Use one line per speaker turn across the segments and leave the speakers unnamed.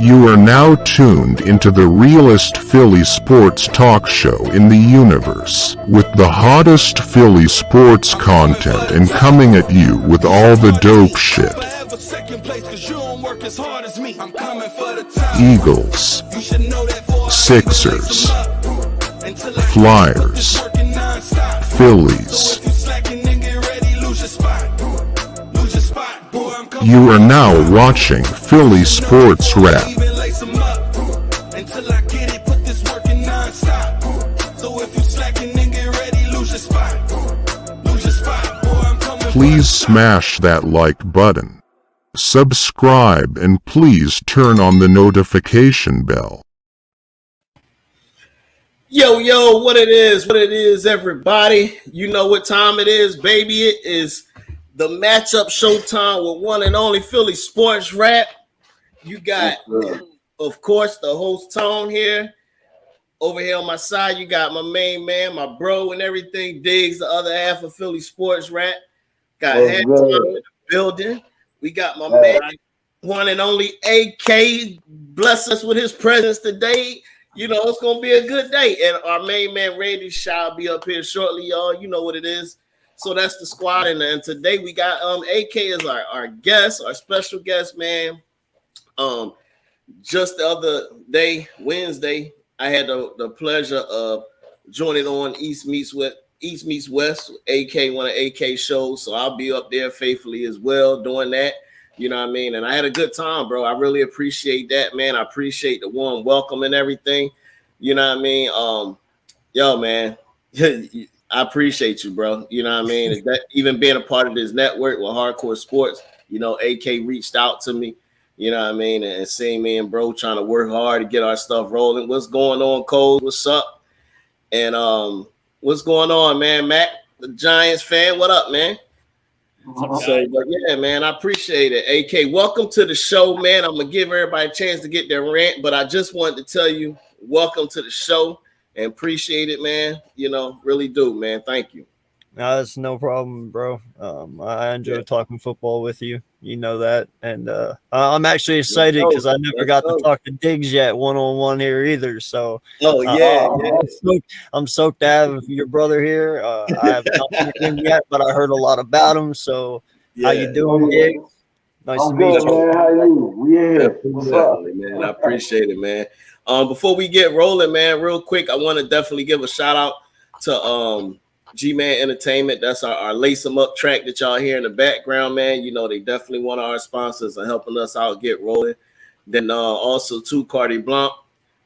You are now tuned into the realest Philly sports talk show in the universe, with the hottest Philly sports content and coming at you with all the dope shit. Eagles, Sixers, Flyers, Phillies. You are now watching Philly SportzRap. Please smash that like button, subscribe, and please turn on the notification bell.
Yo, what it is, everybody. You know what time it is, baby. It is the matchup showtime with one and only Philly SportzRap. You got, of course, the host Tone here. Over here on my side, you got my main man, my bro, and everything. Diggs, the other half of Philly SportzRap. Got Halftime in the building. We got my man, one and only AK. Bless us with his presence today. You know, it's going to be a good day. And our main man, Randy, shall be up here shortly, y'all. You know what it is. So that's the squad. And today we got AK as our guest, our special guest, man. Just the other day, Wednesday, I had the pleasure of joining on East Meets West, AK, one of AK shows. So I'll be up there faithfully as well doing that. You know what I mean? And I had a good time, bro. I really appreciate that, man. I appreciate the warm welcome and everything. You know what I mean? Yo, man, I appreciate you, bro. You know what I mean? That even being a part of this network with Hardcore Sports, you know, AK reached out to me, you know what I mean? And seeing me and bro trying to work hard to get our stuff rolling. What's going on, Cole? What's up? And what's going on, man? Mac, the Giants fan, what up, man? So, but yeah, man, I appreciate it. AK, welcome to the show, man. I'm gonna give everybody a chance to get their rant, but I just wanted to tell you, welcome to the show and appreciate it, man. You know, really do, man. Thank you.
No, that's no problem, bro. I enjoy talking football with you. You know that, and I'm actually excited because I never got to talk to Diggs yet one-on-one here either. So, I'm stoked to have your brother here. I haven't talked to him yet, but I heard a lot about him. So, how you doing, Diggs? Nice to meet you.
Man. How you? Yeah, what's up,
man? I appreciate it, man. Before we get rolling, man, real quick, I want to definitely give a shout out to G-Man Entertainment. That's our Lace 'em Up track that y'all hear in the background, man. You know, they definitely one of our sponsors and helping us out get rolling. Then also to Cardi Blanc.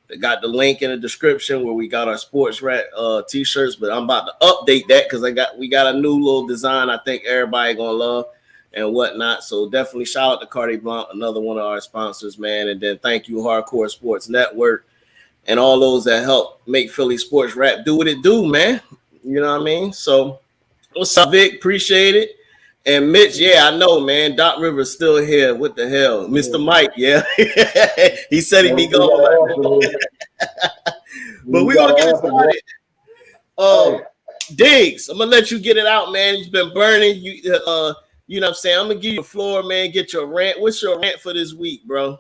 They got the link in the description where we got our SportzRap t-shirts, but I'm about to update that because we got a new little design I think everybody gonna love and whatnot. So definitely shout out to Cardi Blanc, another one of our sponsors, man. And then thank you, Hardcore Sports Network, and all those that help make Philly SportzRap do what it do, man. You know what I mean? So what's up, Vic? Appreciate it. And Mitch, yeah, I know, man. Doc Rivers still here. What the hell? Mr. Mike, yeah. He said he'd be gone. But we're going to get started. Diggs, I'm going to let you get it out, man. You've been burning. You know what I'm saying? I'm going to give you the floor, man. Get your rant. What's your rant for this week, bro?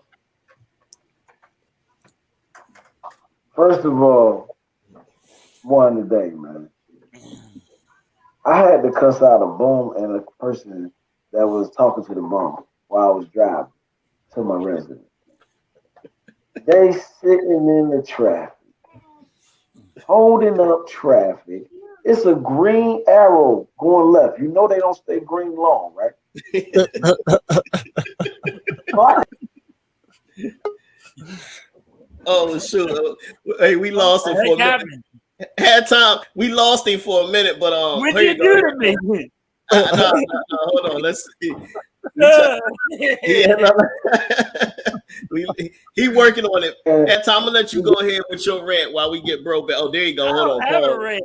First of all, one today, man. I had to cuss out a bum and a person that was talking to the bum while I was driving to my residence. They sitting in the traffic, holding up traffic. It's a green arrow going left. You know they don't stay green long, right?
Oh, shoot. Hey, we lost him for a minute. Had time. We lost him for a minute, but
what did you do to me?
No, hold on. Let's see. He working on it. And Tom, I'm gonna let you go ahead with your rant while we get broke back. Oh, there you go. Hold on.
I have a rant.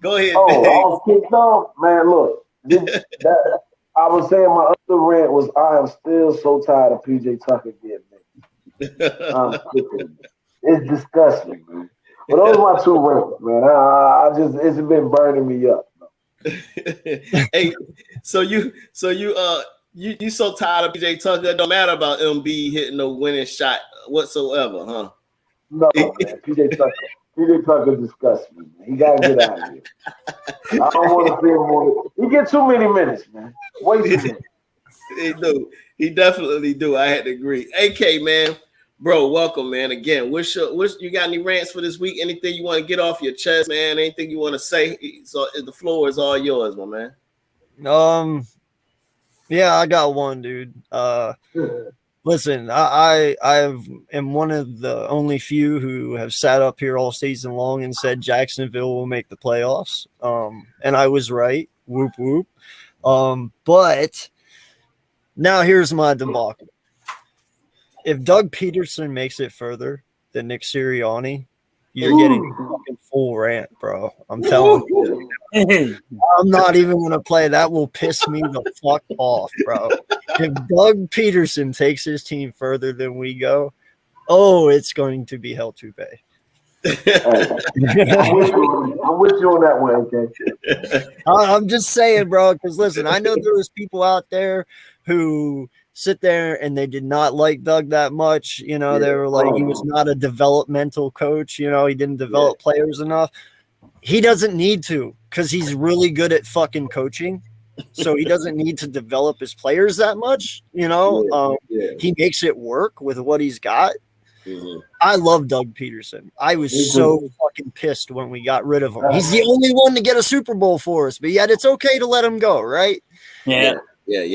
Go ahead.
Oh, I was kicked off, man. Look, I was saying my other rant was I am still so tired of PJ Tucker getting me. I'm sick of it. It's disgusting, man. But those are my two rants, man. It's been burning me up.
Hey, so you You so tired of PJ Tucker. It don't matter about MB hitting no winning shot whatsoever, huh?
No, man. PJ Tucker disgusts me, man. He gotta get out of here. I don't want to see him more. He get too many minutes, man. Way too many.
He do. He definitely do. I had to agree. AK, man. Bro, welcome, man. Again, you got any rants for this week? Anything you want to get off your chest, man? Anything you want to say? So the floor is all yours, my man.
Yeah, I got one, dude. Listen, I am one of the only few who have sat up here all season long and said Jacksonville will make the playoffs. And I was right. Whoop whoop. But now here's my debacle. If Doug Peterson makes it further than Nick Sirianni, you're getting a fucking full rant, bro. I'm telling you. I'm not even going to play. That will piss me the fuck off, bro. If Doug Peterson takes his team further than we go, it's going to be hell to pay.
I'm with you on that one, okay?
I'm just saying, bro, because listen, I know there was people out there who sit there and they did not like Doug that much. You know, they were like, he was not a developmental coach. You know, he didn't develop players enough. He doesn't need to because he's really good at fucking coaching. So he doesn't need to develop his players that much. You know, he makes it work with what he's got. Mm-hmm. I love Doug Peterson. I was so fucking pissed when we got rid of him. He's the only one to get a Super Bowl for us, but yet it's okay to let him go, right?
Yeah.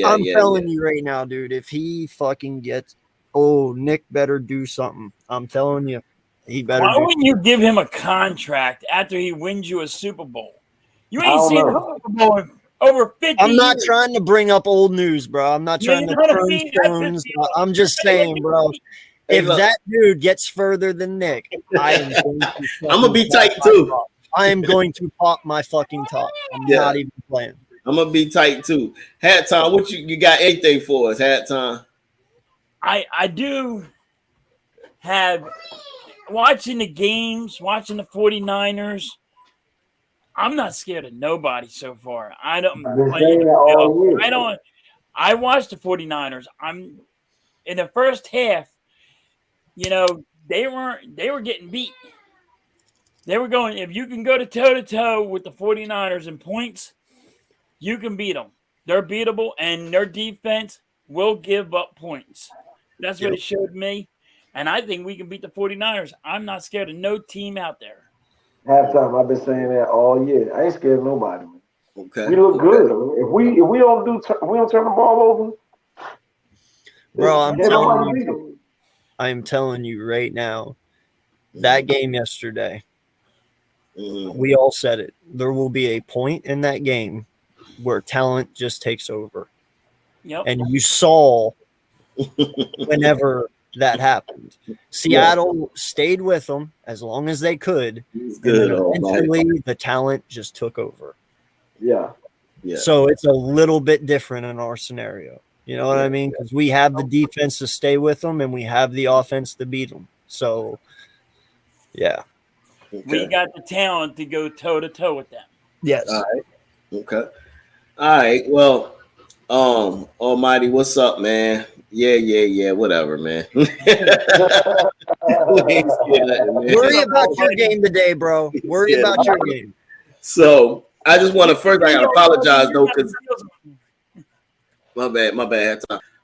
I'm telling you right now, dude, if he fucking gets, Nick better do something. I'm telling you, he better.
Why wouldn't you give him a contract after he wins you a Super Bowl? You ain't seen the Super Bowl in over 50
I'm not
years.
trying to bring up old news, bro. I'm not trying to turn stones. I'm just saying, bro. If that dude gets further than Nick, I'm
gonna be tight too.
I am going to pop my fucking top. I'm not even playing.
I'm gonna be tight too. Hat time, what you got anything for us? Hat time.
I do have watching the games, watching the 49ers. I'm not scared of nobody so far. I watched the 49ers. I'm in the first half, you know, they were getting beat. They were going, if you can go to toe-to-toe with the 49ers in points, you can beat them. They're beatable, and their defense will give up points. That's what it showed me. And I think we can beat the 49ers. I'm not scared of no team out there.
Halftime, I've been saying that all year. I ain't scared of nobody, man.
Okay.
We look good. If we don't turn the ball over,
bro, I'm telling you right now, that game yesterday, we all said it. There will be a point in that game where talent just takes over.
Yep.
And you saw whenever that happened. Seattle stayed with them as long as they could. And then eventually the talent just took over.
Yeah.
So it's a little bit different in our scenario. You know what I mean? Because we have the defense to stay with them and we have the offense to beat them. So, yeah.
Okay.
We got the talent to go toe-to-toe with them.
Yes.
All right. Okay. All right. Well, Almighty, what's up, man? Yeah. Whatever, man. Worry
about your game today, bro. Worry about your game.
So I just want to first, I gotta apologize though, because my bad.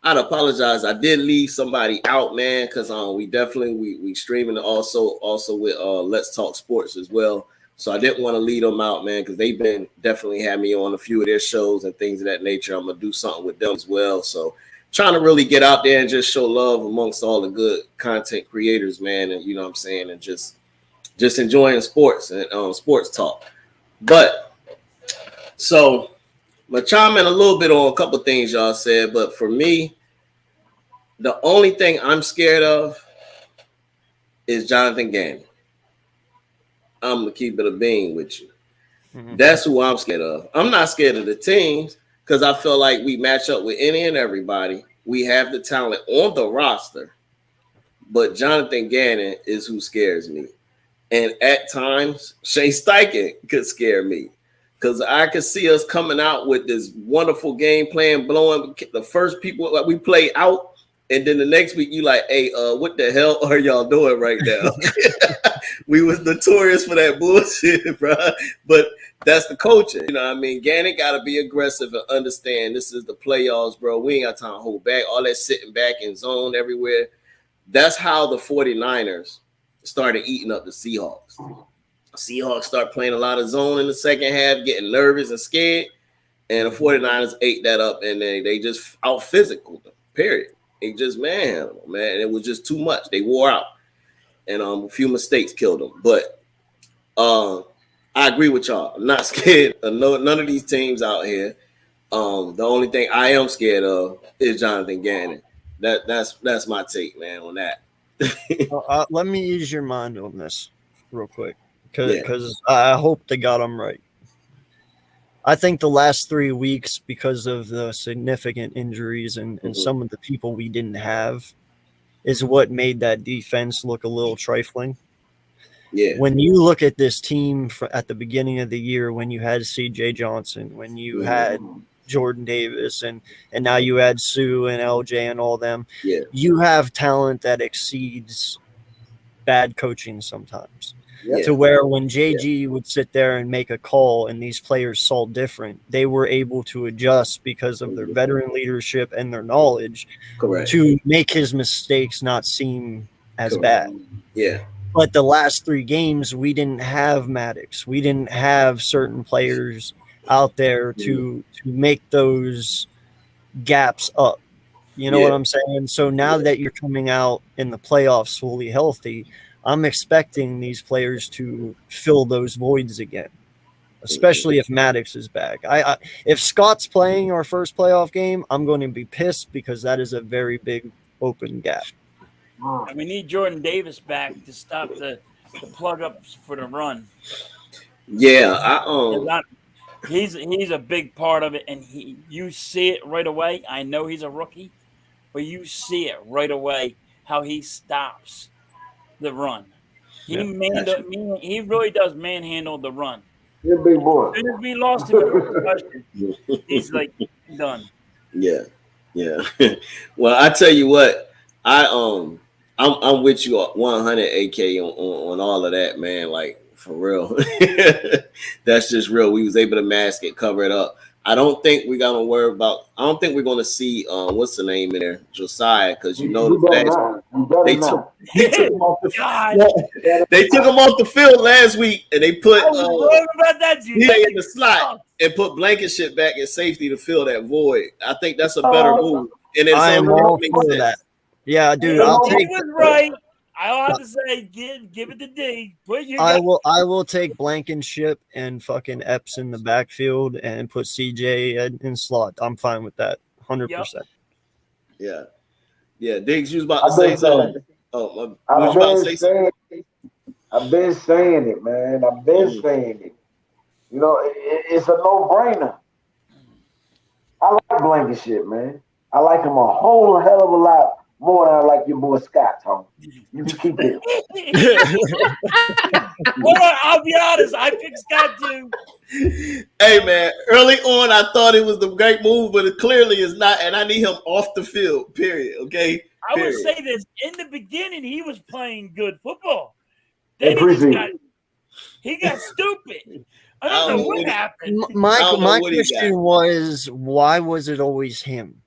I'd apologize. I did leave somebody out, man, because we definitely we streaming also with Let's Talk Sports as well. So I didn't want to leave them out, man, because they've been definitely had me on a few of their shows and things of that nature. I'm gonna do something with them as well. So trying to really get out there and just show love amongst all the good content creators, man, and you know what I'm saying, and just enjoying sports and sports talk. But so I'm gonna chime in a little bit on a couple things y'all said, but for me, the only thing I'm scared of is Jonathan Gannon. I'm gonna keep it a bean with you. Mm-hmm. That's who I'm scared of. I'm not scared of the teams because I feel like we match up with any and everybody. We have the talent on the roster, but Jonathan Gannon is who scares me. And at times, Shane Steichen could scare me because I could see us coming out with this wonderful game plan, blowing the first people like we play out, and then the next week you like, hey, what the hell are y'all doing right now? We was notorious for that bullshit, bro. But that's the coaching. You know what I mean? Gannon got to be aggressive and understand this is the playoffs, bro. We ain't got time to hold back. All that sitting back in zone everywhere. That's how the 49ers started eating up the Seahawks. Seahawks start playing a lot of zone in the second half, getting nervous and scared. And the 49ers ate that up, and they just out physical them, period. They just manhandled them, man. It was just too much. They wore out. And a few mistakes killed them. But I agree with y'all. I'm not scared of none of these teams out here. The only thing I am scared of is Jonathan Gannon. That's my take, man, on that.
Let me ease your mind on this real quick, because I hope to God I'm right. I think the last 3 weeks, because of the significant injuries and some of the people we didn't have, is what made that defense look a little trifling.
Yeah.
When you look at this team at the beginning of the year, when you had C.J. Johnson, when you had Jordan Davis, and now you add Sue and LJ and all them, you have talent that exceeds bad coaching sometimes. To where when JG would sit there and make a call and these players saw different, they were able to adjust because of their veteran leadership and their knowledge to make his mistakes not seem as bad.
Yeah.
But the last 3 games, we didn't have Maddox. We didn't have certain players out there to make those gaps up. You know what I'm saying? So now that you're coming out in the playoffs fully healthy, I'm expecting these players to fill those voids again, especially if Maddox is back. If Scott's playing our first playoff game, I'm going to be pissed because that is a very big open gap.
And we need Jordan Davis back to stop the plug ups for the run.
Yeah,
he's a big part of it, and you see it right away. I know he's a rookie, but you see it right away how he stops the run. He really does manhandle the run.
You're a big boy.
As soon as we lost him in the concussion, he's like done.
Yeah. Well, I tell you what, I'm with you 100 AK on all of that, man. Like, for real. That's just real. We was able to mask it, cover it up. I don't think we're gonna worry about. I don't think we're gonna see what's the name in there, Josiah, because you know they took him off the field. They took him off the field last week, and they put
about that,
in the slot and put Blankenship back in safety to fill that void. I think that's a better move. And
I am all for that. Yeah, dude, I'll take.
He was right. I'll have to say, give it to D.
I will take Blankenship and fucking Epps in the backfield and put CJ in slot. I'm fine with that, 100%.
Yeah. Diggs, you was about to say something. Oh,
I've been saying it, man. I've been saying it. You know, it's a no-brainer. I like Blankenship, man. I like him a whole hell of a lot more than I like your boy Scott, Tom. You can keep it.
Well, I'll be honest. I picked Scott too.
Hey, man. Early on, I thought it was the great move, but it clearly is not. And I need him off the field, period. Okay?
I would say this. In the beginning, he was playing good football. Then he got stupid. I don't know what happened.
My question was, why was it always him?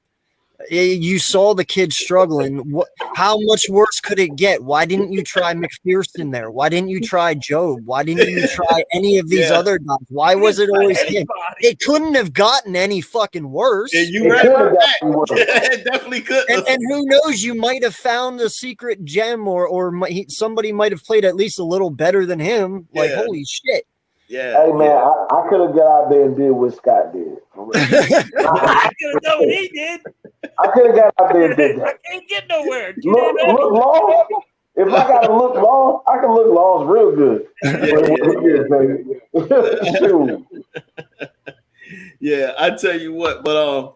You saw the kid struggling. How much worse could it get? Why didn't you try McPherson there? Why didn't you try Job? Why didn't you try any of these other guys? Why was it always him? It couldn't have gotten any fucking worse.
Yeah, you right about that. It definitely could.
And who knows? You might have found a secret gem, or somebody might have played at least a little better than him. Like, holy shit.
Yeah.
Hey, man, I could have got out there and did what Scott did.
I could have done what he did.
I could have got out there and did that.
I can't get nowhere.
Look long. If I got to look long, I can look long real good.
Yeah, I tell you what. But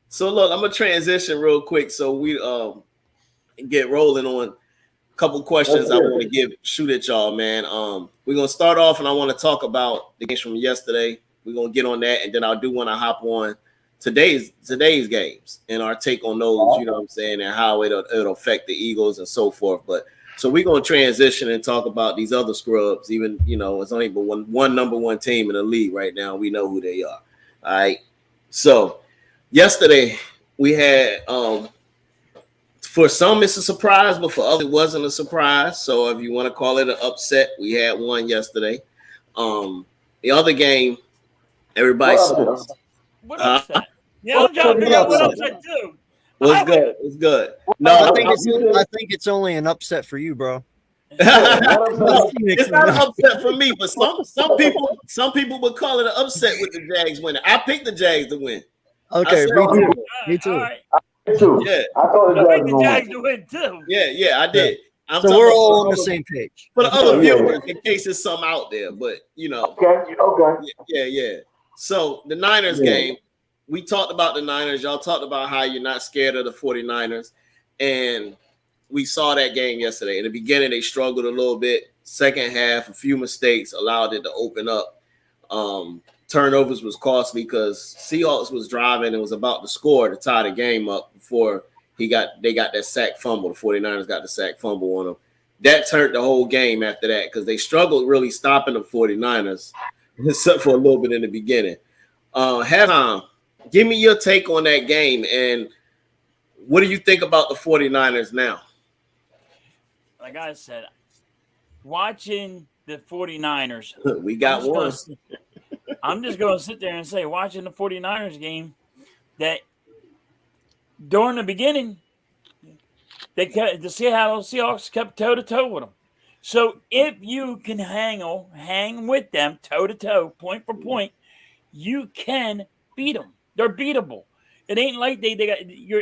so look, I'm gonna transition real quick so we get rolling on a couple questions I want to shoot at y'all, man. We're gonna start off, and I want to talk about the games from yesterday. We're gonna get on that, and then I do want to hop on today's games and our take on those. You know what I'm saying, and how it'll affect the Eagles and so forth. But so we're gonna transition and talk about these other scrubs. Even it's only but one number one team in the league right now. We know who they are. All right. So yesterday we had for some it's a surprise, but for others it wasn't a surprise. So if you want to call it an upset, we had one yesterday. The other game, everybody saw.
What upset? Yeah, I'm trying to figure out what upset too.
What's good? It's good.
No, I think it's only an upset for you, bro.
No, it's not an upset for me, but some people would call it an upset with the Jags winning. I picked the Jags to win.
Okay, me too.
Right.
Yeah,
I thought
I picked the Jags to win too.
Yeah, I did.
So we're all on the same page.
For the other viewers, in case there's some out there, but
Okay.
Yeah. So the Niners game, we talked about the Niners. Y'all talked about how you're not scared of the 49ers, and we saw that game yesterday. In the beginning, they struggled a little bit. Second half, a few mistakes allowed it to open up. Turnovers was costly because Seahawks was driving and was about to score to tie the game up before they got that sack fumble. The 49ers got the sack fumble on them. That turned the whole game after that because they struggled really stopping the 49ers, except for a little bit in the beginning. Halftime, give me your take on that game, and what do you think about the 49ers now?
Like I said, watching the 49ers.
We got one.
I'm just going to sit there and say, watching the 49ers game, that during the beginning, the Seattle Seahawks kept toe-to-toe with them. So if you can hang with them toe-to-toe, point for point, you can beat them. They're beatable. It ain't like they got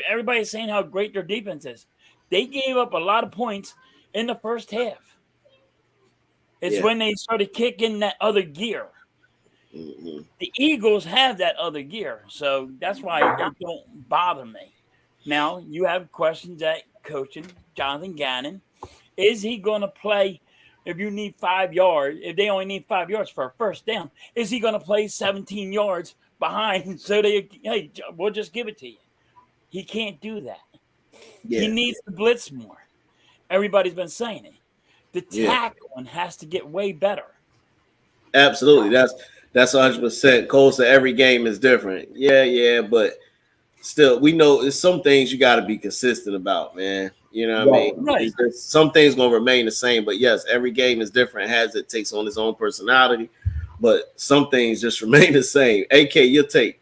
everybody's saying how great their defense is. They gave up a lot of points in the first half. It's when they started kicking that other gear.
Mm-hmm.
The Eagles have that other gear, so that's why it don't bother me. Now, you have questions at coaching Jonathan Gannon. Is he going to play if you need 5 yards, if they only need 5 yards for a first down? Is he going to play 17 yards behind so hey, we'll just give it to you? He can't do that.
Yeah.
He needs to blitz more. Everybody's been saying it. The tackling has to get way better.
Absolutely. That's 100%. Cole said every game is different. Yeah, but still, we know there's some things you got to be consistent about, man. You know what I mean?
Right.
Some things going to remain the same, but yes, every game is different, takes on its own personality, but some things just remain the same. AK, your take.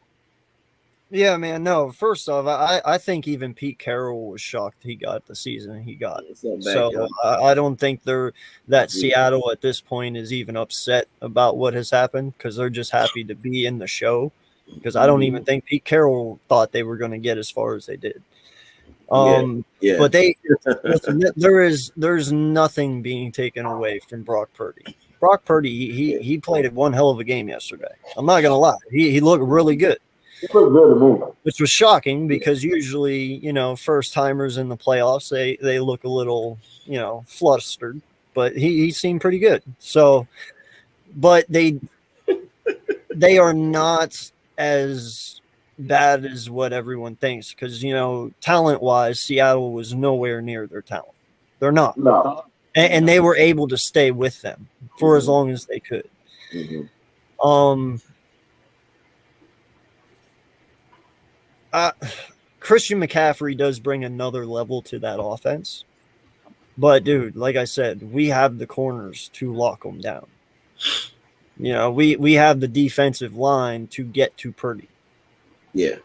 Yeah, man. No, first off, I think even Pete Carroll was shocked he got the season he got. So I don't think that Seattle at this point is even upset about what has happened because they're just happy to be in the show. Because I don't even think Pete Carroll thought they were going to get as far as they did. But there's nothing being taken away from Brock Purdy. Brock Purdy, he played one hell of a game yesterday. I'm not going to lie. He looked really good.
It looked good to me.
Which was shocking because usually, first timers in the playoffs, they look a little, flustered, but he seemed pretty good. So, but they are not as bad as what everyone thinks because, talent wise, Seattle was nowhere near their talent. They're not.
No.
And they were able to stay with them for as long as they could.
Mm-hmm.
Christian McCaffrey does bring another level to that offense. But, dude, like I said, we have the corners to lock them down. We have the defensive line to get to Purdy.
Yeah.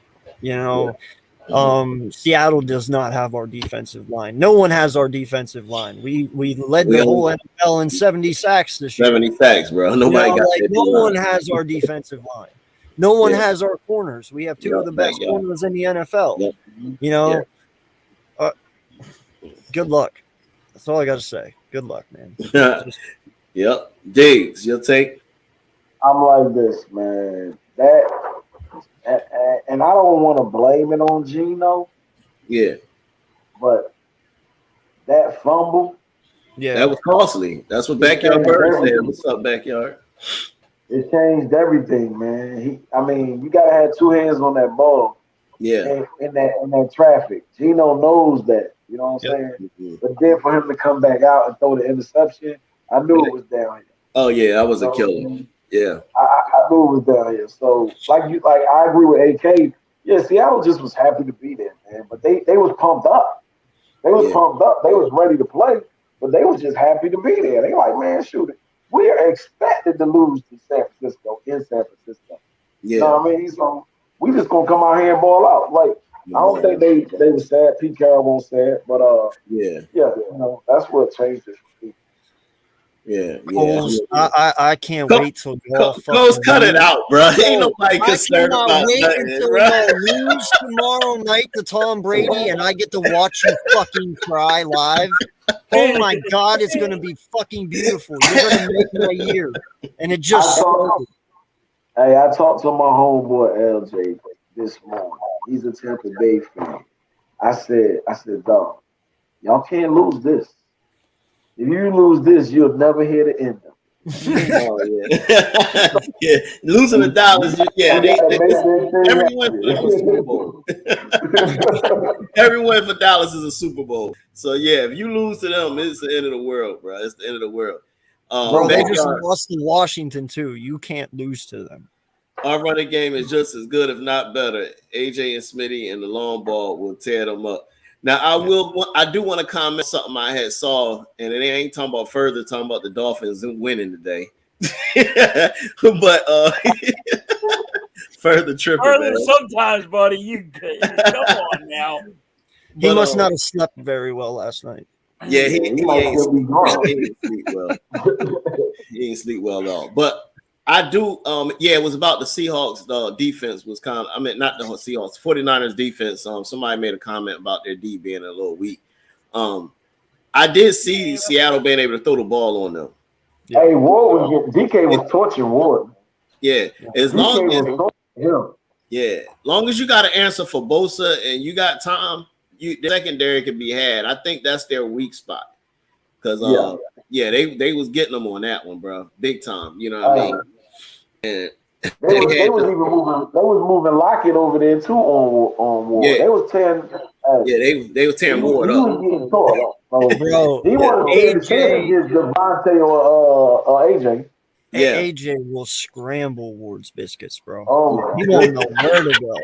Seattle does not have our defensive line. No one has our defensive line. We led the whole NFL in 70 sacks this year.
70 sacks, bro. Nobody got that.
No one has our defensive line. No one has our corners. We have two of the best corners in the NFL.
Yep.
Good luck. That's all I got to say. Good luck, man.
Yep. Diggs, your take?
I'm like this, man. And I don't want to blame it on Geno.
Yeah.
But that fumble.
Yeah.
That was costly. That's what Backyard Bird said. What's up, Backyard?
It changed everything, man. You gotta have two hands on that ball.
Yeah.
In that traffic. Gino knows that. You know what I'm saying?
Mm-hmm.
But then for him to come back out and throw the interception, I knew it was down here.
Oh yeah, that was a killer. Yeah.
I knew it was down here. So I agree with AK. Yeah, Seattle just was happy to be there, man. But they was pumped up. They was pumped up. They was ready to play, but they was just happy to be there. They like, man, shoot it. We are expected to lose to San Francisco in San Francisco.
Yeah.
You know what I mean? So we just gonna come out here and ball out. Like I don't think they were sad. Pete Carroll won't sad, but
yeah,
that's what changed it for me.
Yeah.
I can't wait till y'all
Coles, cut it out, bro. Ain't nobody concerned about
wait
nothing,
until
bro.
y'all lose tomorrow night to Tom Brady and I get to watch you fucking cry live. Oh my God, it's gonna be fucking beautiful. You're gonna make my year, and it just started.
Hey, I talked to my homeboy LJ this morning. He's a Tampa Bay fan. I said, dog, y'all can't lose this. If you lose this, you'll never hear the end of it.
Oh, yeah. Losing the Dallas, everyone for the Super Bowl. Everyone for Dallas is a Super Bowl. So yeah, if you lose to them, it's the end of the world, bro. It's the end of the world.
Bro, they just lost to Washington too. You can't lose to them.
Our running game is just as good, if not better. AJ and Smitty and the long ball will tear them up. Now, I do want to comment something I had saw, and it ain't talking about further, talking about the Dolphins winning today. But further tripping.
Further sometimes, buddy. You come on now.
He must not have slept very well last night.
Yeah, he ain't sleep well. He ain't sleep well at all. But I do, it was about the Seahawks. The defense was not the Seahawks, 49ers defense. Somebody made a comment about their D being a little weak. I did see Seattle being able to throw the ball on them.
Yeah. Hey, DK was torching Ward.
Yeah, long as you got an answer for Bosa and you got time, the secondary can be had. I think that's their weak spot. Because they was getting them on that one, bro, big time. You know what I mean? And they was
moving Lockett over there too on Ward.
Yeah.
They was tearing.
They were tearing Ward up.
He was getting tore.
Bro,
he wasn't against Devontae or AJ.
Yeah, AJ will scramble Ward's biscuits, bro.
Oh,
he won't know where to go.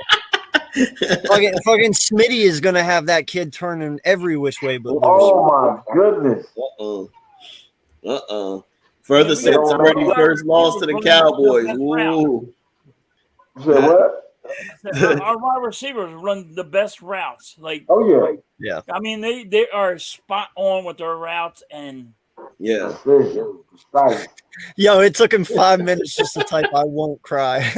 Fucking Smitty is gonna have that kid turning every which way but loose.
Oh my goodness.
Further since already first loss to the Cowboys. Ooh.
What?
Our wide receivers run the best routes. Like,
yeah.
I mean, they are spot on with their routes and
yeah.
Yo, it took him 5 minutes just to type "I won't cry."
He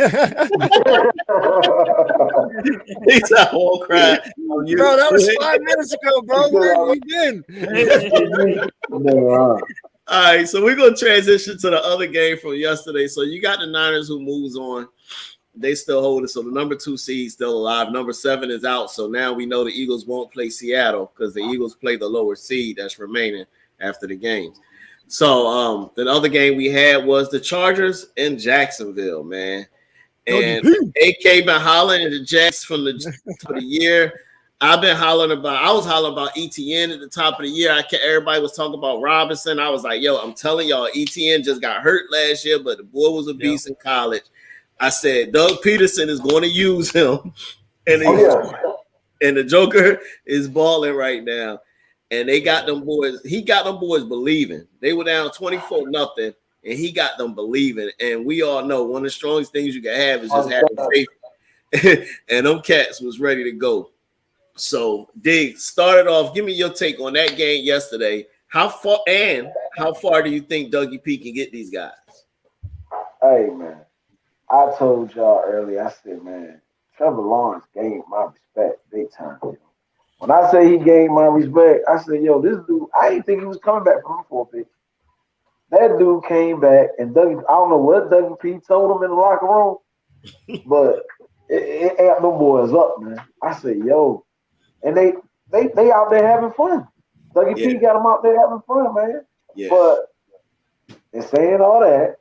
said, "I won't cry."
Bro, that was 5 minutes ago, bro. Where have you been?
All right, so we're gonna transition to the other game from yesterday. So you got the Niners who moves on. They still hold it. So the number 2 seed still alive. Number 7 is out. So now we know the Eagles won't play Seattle because the Eagles play the lower seed that's remaining after the games. So the other game we had was the Chargers in Jacksonville, man. And AK been hollering at the Jacks for the year. I was hollering about ETN at the top of the year. Everybody was talking about Robinson. I was like, yo, I'm telling y'all, ETN just got hurt last year, but the boy was a beast in college. I said, Doug Peterson is going to use him. And the Joker is balling right now. And they got them boys. He got them boys believing. They were down 24-0, and he got them believing. And we all know one of the strongest things you can have is just having faith. And them cats was ready to go. So, Diggs, started off. Give me your take on that game yesterday. How far do you think Dougie P can get these guys?
Hey, man. I told y'all earlier, I said, man, Trevor Lawrence gained my respect big time. When I say he gained my respect, I said, yo, this dude, I didn't think he was coming back from the forfeit. That dude came back, and I don't know what Dougie P told him in the locker room, but it amped them boys up, man. I said, yo, and they out there having fun. Dougie P got them out there having fun, man.
Yeah.
But in saying all that,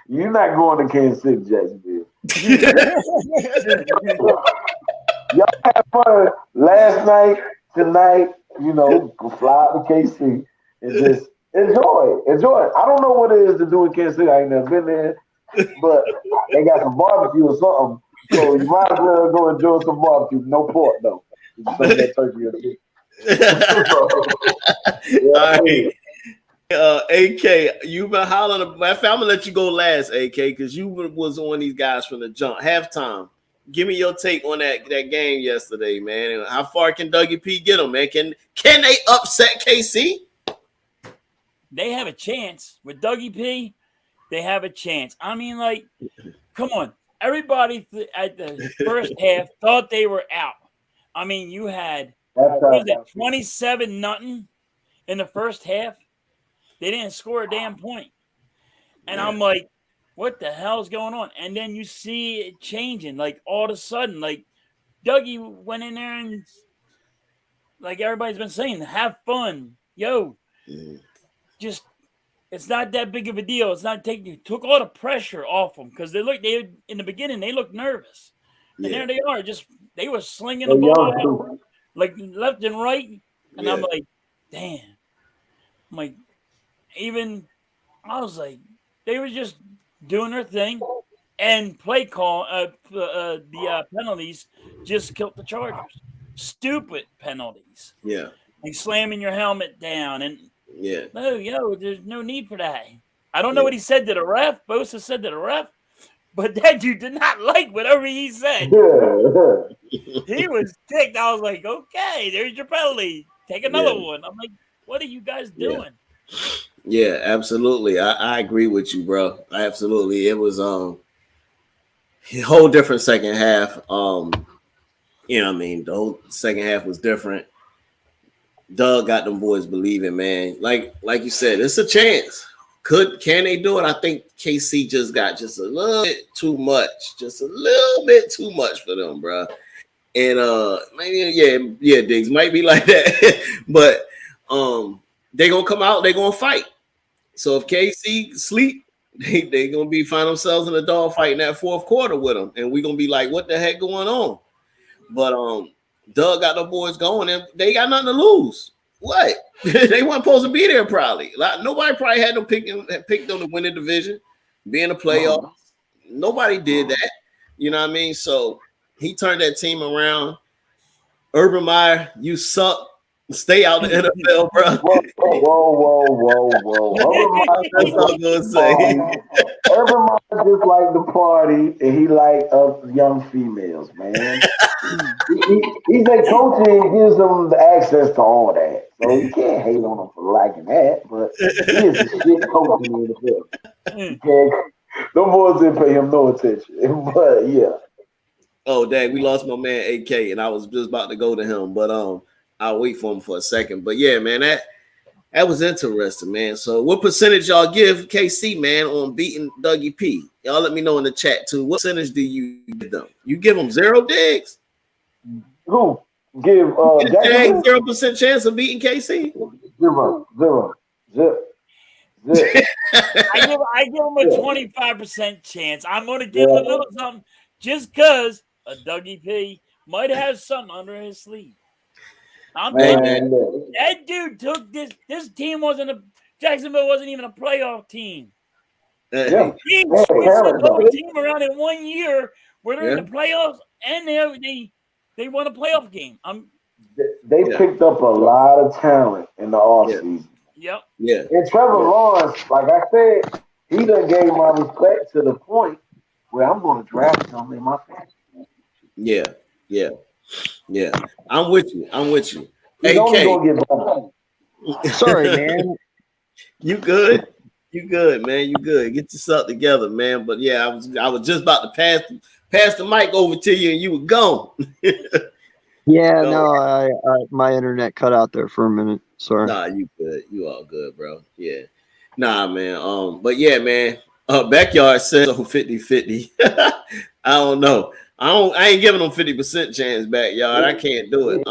You're not going to Kansas City, Jacksonville. Y'all have fun last night, tonight. Go fly out to KC and just enjoy it. Enjoy it. I don't know what it is to do in Kansas City. I ain't never been there, but they got some barbecue or something. So you might as well go enjoy some barbecue. No pork though. Some of that turkey or chicken.
All right. AK, you've been hollering. I'm gonna let you go last, AK, because you was on these guys from the jump. Halftime. Give me your take on that game yesterday, man. How far can Dougie P get them, man? Can they upset KC?
They have a chance with Dougie P. They have a chance. I mean, like, come on. Everybody at the first half thought they were out. I mean, you had 27-0 in the first half. They didn't score a damn point. And I'm like, what the hell's going on? And then you see it changing. Like, all of a sudden, like, Dougie went in there and, like everybody's been saying, have fun. Yo, just, it's not that big of a deal. It's not took all the pressure off them because in the beginning, they looked nervous. And there they are. They were slinging the ball out, like left and right. And I'm like, damn. I'm like, I was like, they were just doing their thing, and play call the penalties just killed the Chargers. Stupid penalties.
Yeah,
like slamming your helmet down, and
no,
there's no need for that. I don't know what he said to the ref. Bosa said to the ref, but that dude did not like whatever he said. He was ticked. I was like, okay, there's your penalty. Take another one. I'm like, what are you guys doing?
Yeah, absolutely. I agree with you, bro. Absolutely. It was a whole different second half. You know what I mean? The whole second half was different. Doug got them boys believing, man. Like you said, it's a chance. Can they do it? I think KC just got just a little bit too much. Just a little bit too much for them, bro. And maybe Diggs might be like that. But they're gonna come out, they're gonna fight. So if KC sleep, they gonna find themselves in a dog fight in that fourth quarter with them, and we're gonna be like, what the heck going on? But Doug got the boys going, and they got nothing to lose. What? They weren't supposed to be there probably. Like, nobody probably had them picked them to win the division, be in the playoffs. Nobody did that. You know what I mean? So he turned that team around. Urban Meyer, you suck. Stay out of the NFL, bro.
Whoa.
That's all I'm gonna say.
Urban Meyer just like the party, and he like young females, man. He said coaching gives them the access to all that, so you can't hate on him for liking that. But he is a shit coach in the NFL. Them boys didn't pay him no attention, but yeah.
Oh, dang, we lost my man AK, and I was just about to go to him, but I'll wait for him for a second. But yeah, man, that was interesting, man. So what percentage y'all give KC, man, on beating Dougie P? Y'all let me know in the chat too. What percentage do you give them? You give them 0 digs?
Who? Give
Jack 0% chance of beating KC?
Zero.
I give him a 25% chance. I'm gonna give him a little something just because Dougie P might have something under his sleeve. I'm telling you, that dude took this team Jacksonville wasn't even a playoff team. He switched the whole team around in 1 year where they're in the playoffs and they won a playoff game.
They picked up a lot of talent in the offseason.
Yep.
Yeah.
And Trevor Lawrence, like I said, he done gave my respect to the point where I'm going to draft him in my fantasy.
Yeah. I'm with you.
He's only gonna get better.
Sorry, man.
You good, man. You good. Get yourself together, man. But yeah, I was just about to pass the mic over to you, and you were gone.
Yeah, no, my internet cut out there for a minute. Sorry.
Nah, you good. You all good, bro. Yeah. Nah, man. But yeah, man. Backyard says 50-50. I don't know. I ain't giving them 50% chance backyard. I can't do it.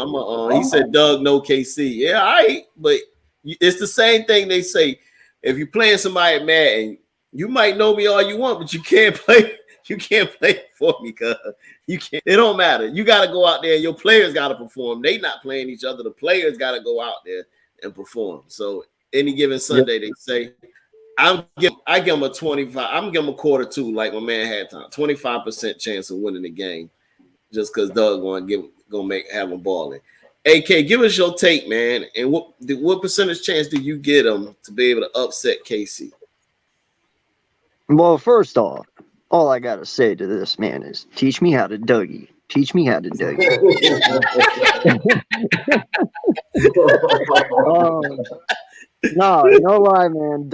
He said Doug no KC. Yeah, all right, but it's the same thing they say. If you're playing somebody at Madden, You might know me all you want, but you can't play. You can't play for me, cuz you can't. It don't matter. You got to go out there. And your players got to perform. They not playing each other. The players got to go out there and perform. So any given Sunday, they say, I give them a 25. I'm giving them a quarter two, like my man had time. 25% chance of winning the game, just because Doug gonna have them balling. AK, give us your take, man. And what percentage chance do you get them to be able to upset KC?
Well, first off, all I gotta say to this man is teach me how to Dougie. Teach me how to Dougie. No lie, man.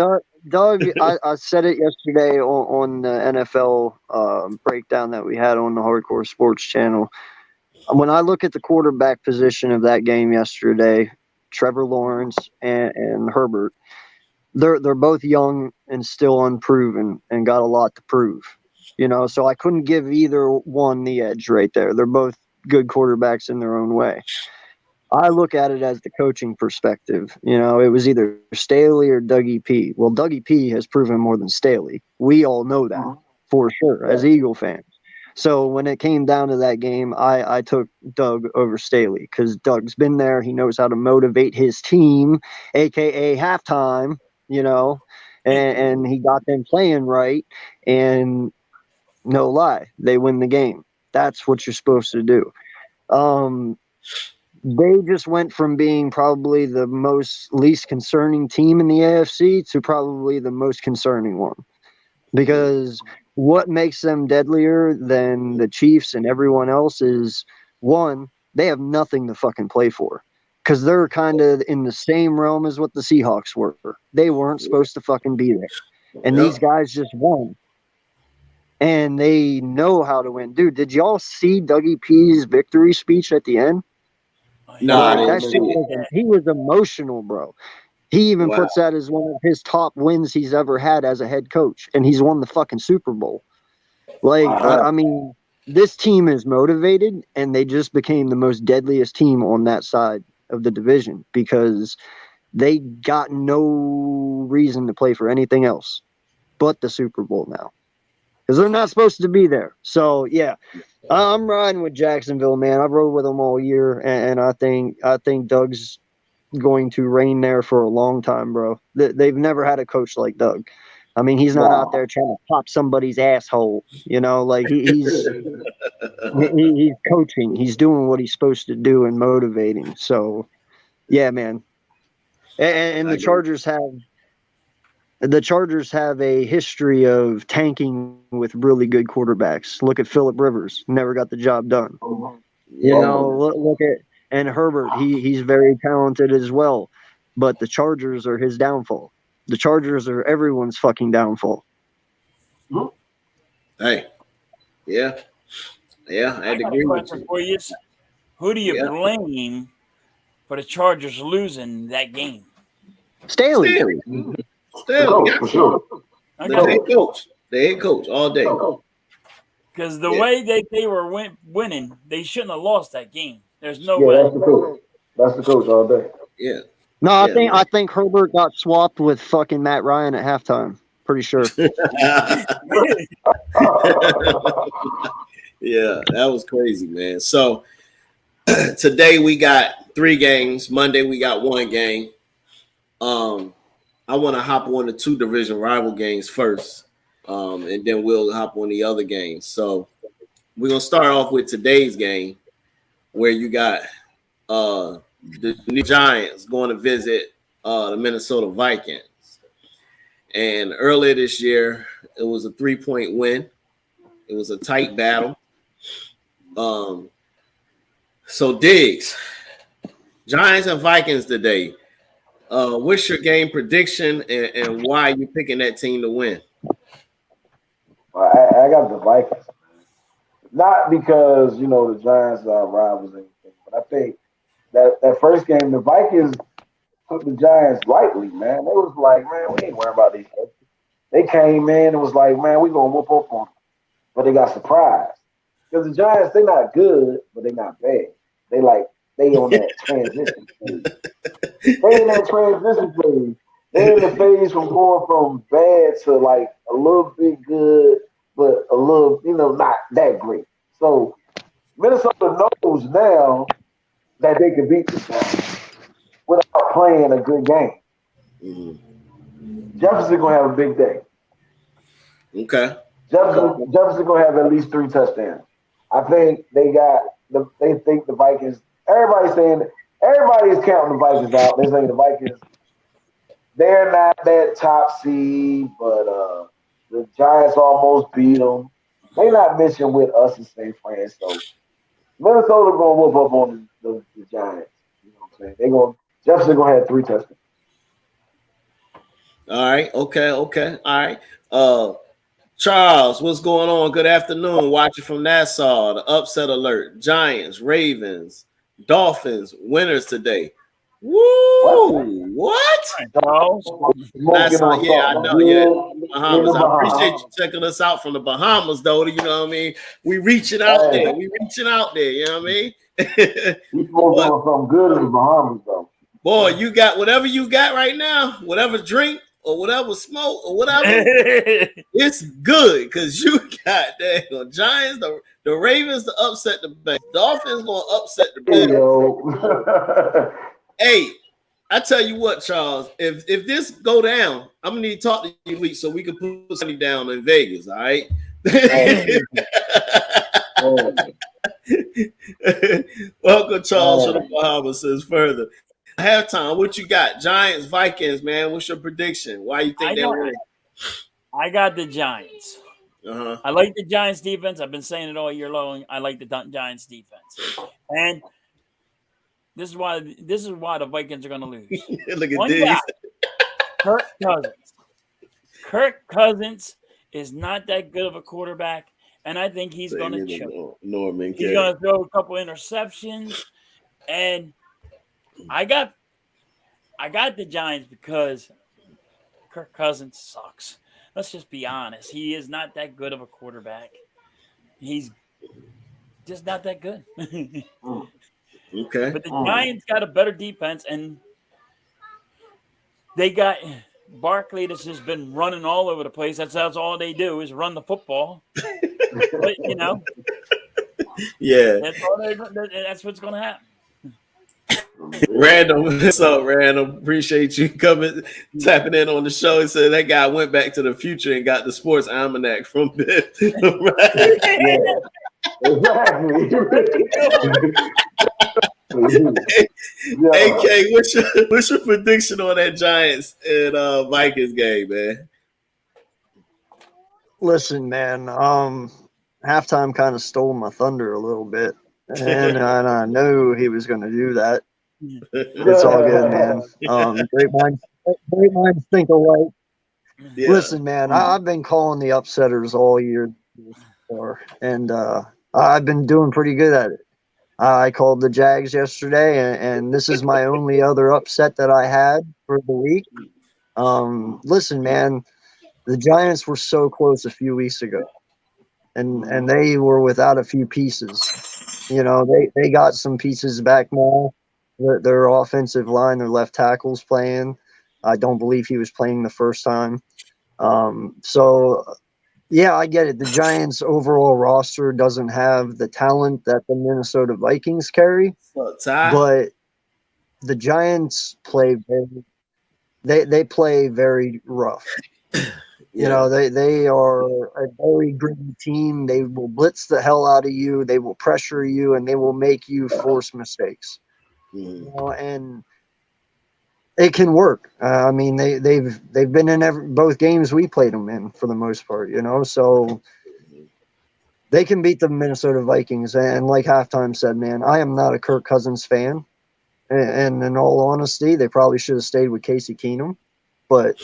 Doug, I said it yesterday on the NFL breakdown that we had on the Hardcore Sports channel. When I look at the quarterback position of that game yesterday, Trevor Lawrence and Herbert, they're both young and still unproven and got a lot to prove. So I couldn't give either one the edge right there. They're both good quarterbacks in their own way. I look at it as the coaching perspective. It was either Staley or Dougie P. Well, Dougie P has proven more than Staley. We all know that for sure as Eagle fans. So when it came down to that game, I took Doug over Staley because Doug's been there. He knows how to motivate his team, a.k.a. halftime, and he got them playing right. And no lie, they win the game. That's what you're supposed to do. They just went from being probably the least concerning team in the AFC to probably the most concerning one. Because what makes them deadlier than the Chiefs and everyone else is, one, they have nothing to fucking play for. Because they're kind of in the same realm as what the Seahawks were. They weren't supposed to fucking be there. And these guys just won. And they know how to win. Dude, did y'all see Dougie P's victory speech at the end?
No,
he was emotional, bro. He even puts that as one of his top wins he's ever had as a head coach, and he's won the fucking Super Bowl. I mean, this team is motivated, and they just became the most deadliest team on that side of the division because they got no reason to play for anything else but the Super Bowl now because they're not supposed to be there. So, yeah. I'm riding with Jacksonville, man. I've rode with them all year, and I think Doug's going to reign there for a long time, bro. They've never had a coach like Doug. I mean, he's not out there trying to pop somebody's asshole, like he's coaching. He's doing what he's supposed to do and motivating. So, yeah, man. And the Chargers have a history of tanking with really good quarterbacks. Look at Phillip Rivers, never got the job done. Look at and Herbert, he's very talented as well. But the Chargers are his downfall. The Chargers are everyone's fucking downfall.
Hey, yeah, I had to agree with you.
For you. Who do you blame for the Chargers losing that game?
Staley.
For sure.
The head coach all day.
Because the way they were winning, they shouldn't have lost that game. There's no way.
That's the coach all day.
Yeah.
No, I think Herbert got swapped with fucking Matt Ryan at halftime. Pretty sure.
Yeah, that was crazy, man. So today we got 3 games. Monday we got 1 game. I want to hop on the 2 division rival games first, and then we'll hop on the other games. So we're gonna start off with today's game, where you got the New Giants going to visit the Minnesota Vikings. And earlier this year, it was a 3-point win. It was a tight battle. So Diggs, Giants and Vikings today. What's your game prediction and why are you picking that team to win?
I got the Vikings. Not because, the Giants are rivals or anything, but I think that first game, the Vikings took the Giants lightly, man. They was like, man, we ain't worrying about these guys. They came in and was like, man, we going to whoop up on them. But they got surprised. Because the Giants, they not good, but they not bad. They on that transition phase. They in that transition phase. They're in the phase from going from bad to like a little bit good, but a little, not that great. So Minnesota knows now that they can beat the Giants without playing a good game.
Mhm.
Jefferson gonna have a big day.
Okay.
Jefferson gonna have at least 3 touchdowns. I think they think the Vikings. Everybody is counting the Vikings out. They're saying the Vikings, they're not that top seed, but the Giants almost beat them. They not missing with us in St. Fran, so Minnesota gonna whoop up on the Giants. You know what I'm saying? Jefferson gonna have 3 touchdowns.
All right. Okay. Okay. All right. Charles, what's going on? Good afternoon. Watching from Nassau. The upset alert. Giants, Ravens, Dolphins, winners today. Woo! What?
Charles.
Nassau, yeah, I know. Yeah, Bahamas. I appreciate you
Bahamas.
checking us out from the Bahamas, though. You know what I mean? We reaching out there. We reaching out there. You know what I mean?
We supposed to do something good in the Bahamas, though.
Boy, you got whatever you got right now, whatever drink or whatever smoke or whatever, it's good because you got the Giants, the Ravens to upset the Bengals. Dolphins gonna upset the
Hey,
Bills.
yo.
Hey, I tell you what, Charles, if this go down, I'm gonna need to talk to you week so we can put something down in Vegas. All right. Welcome, Charles, from the Bahamas. Says further. Halftime, what you got? Giants, Vikings, man. What's your prediction? Why you think they'll win?
I got the Giants.
Uh-huh.
I like the Giants defense. I've been saying it all year long. I like the Giants defense, and this is why the Vikings are going to lose.
Look at
One
this.
guy, Kirk Cousins. Kirk Cousins is not that good of a quarterback, and I think he's going to choke.
Norman,
he's going to throw a couple interceptions, and I got the Giants because Kirk Cousins sucks. Let's just be honest. He is not that good of a quarterback. He's just not that good.
Okay.
But the Giants got a better defense, and they got Barkley that's just been running all over the place. That's all they do is run the football. But,
yeah.
That's what's going to happen.
Random, what's up, Random? Appreciate you tapping in on the show. He said that guy went back to the future and got the sports almanac from this.
Right. Yeah. Exactly.
AK, what's your prediction on that Giants and Vikings game, man?
Listen, man, halftime kind of stole my thunder a little bit, and I knew he was going to do that. It's all good, man. Great minds think alike. Yeah. Listen, man, I've been calling the upsetters all year, and I've been doing pretty good at it. I called the Jags yesterday, and this is my only other upset that I had for the week. Listen, man, the Giants were so close a few weeks ago, and they were without a few pieces. They got some pieces back now. Their offensive line, their left tackle's playing. I don't believe he was playing the first time. So, yeah, I get it. The Giants' overall roster doesn't have the talent that the Minnesota Vikings carry. But the Giants play they play very rough. Yeah. They are a very gritty team. They will blitz the hell out of you. They will pressure you, and they will make you force mistakes. And it can work. I mean, they've been in both games we played them in for the most part. So they can beat the Minnesota Vikings. And like Halftime said, man, I am not a Kirk Cousins fan. And in all honesty, they probably should have stayed with Casey Keenum. But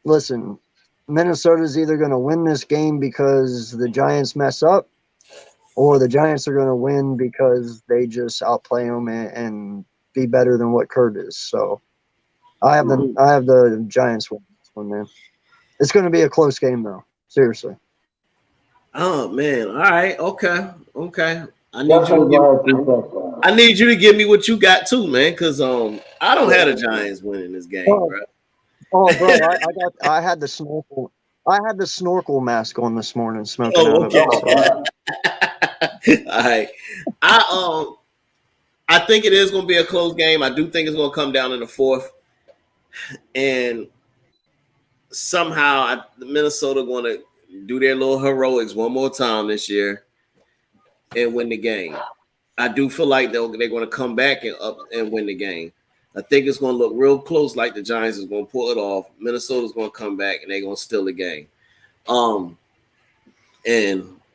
listen, Minnesota's either going to win this game because the Giants mess up, or the Giants are going to win because they just outplay them and be better than what Kurt is. So I have the Giants win this one, man. It's going to be a close game, though. Seriously.
Oh man! All right, okay. I need you to give me what you got too, man. Because I don't have the Giants winning this game,
Oh.
bro.
Oh, bro, I had the snorkel. I had the snorkel mask on this morning, smoking
Oh,
out of it.
okay. All right. I think it is going to be a close game. I do think it's going to come down in the fourth, and somehow Minnesota going to do their little heroics one more time this year and win the game. I do feel like they're going to come back and win the game. I think it's going to look real close, like the Giants is going to pull it off. Minnesota's going to come back and they're going to steal the game. And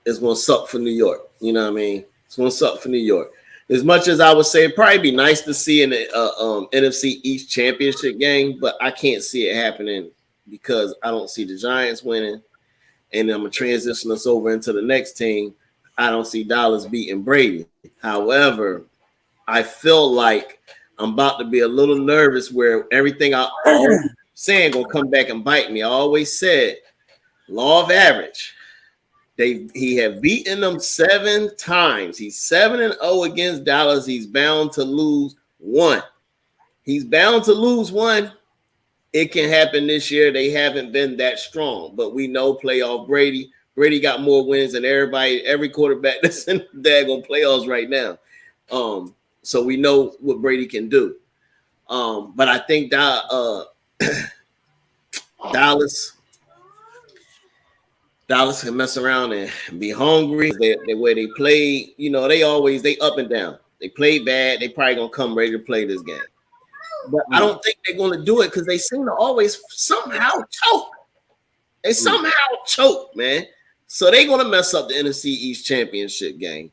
it's going to suck for New York. You know what I mean? It's going to suck for New York. As much as I would say, it'd probably be nice to see in the NFC East championship game, but I can't see it happening because I don't see the Giants winning. And I'm going to transition us over into the next team. I don't see Dallas beating Brady. However, I feel like I'm about to be a little nervous where everything I'm saying going to come back and bite me. I always said, law of average. He have beaten them 7 times. He's 7-0 against Dallas. He's bound to lose 1. He's bound to lose 1. It can happen this year. They haven't been that strong, but we know playoff Brady. Brady got more wins than every quarterback that's in the daggone playoffs right now. So we know what Brady can do. But I think that Dallas can mess around and be hungry. The way they play, you know, they up and down. They play bad. They probably gonna come ready to play this game. But I don't think they're gonna do it because they seem to always somehow choke. They somehow choke, man. So they're gonna mess up the NFC East championship game.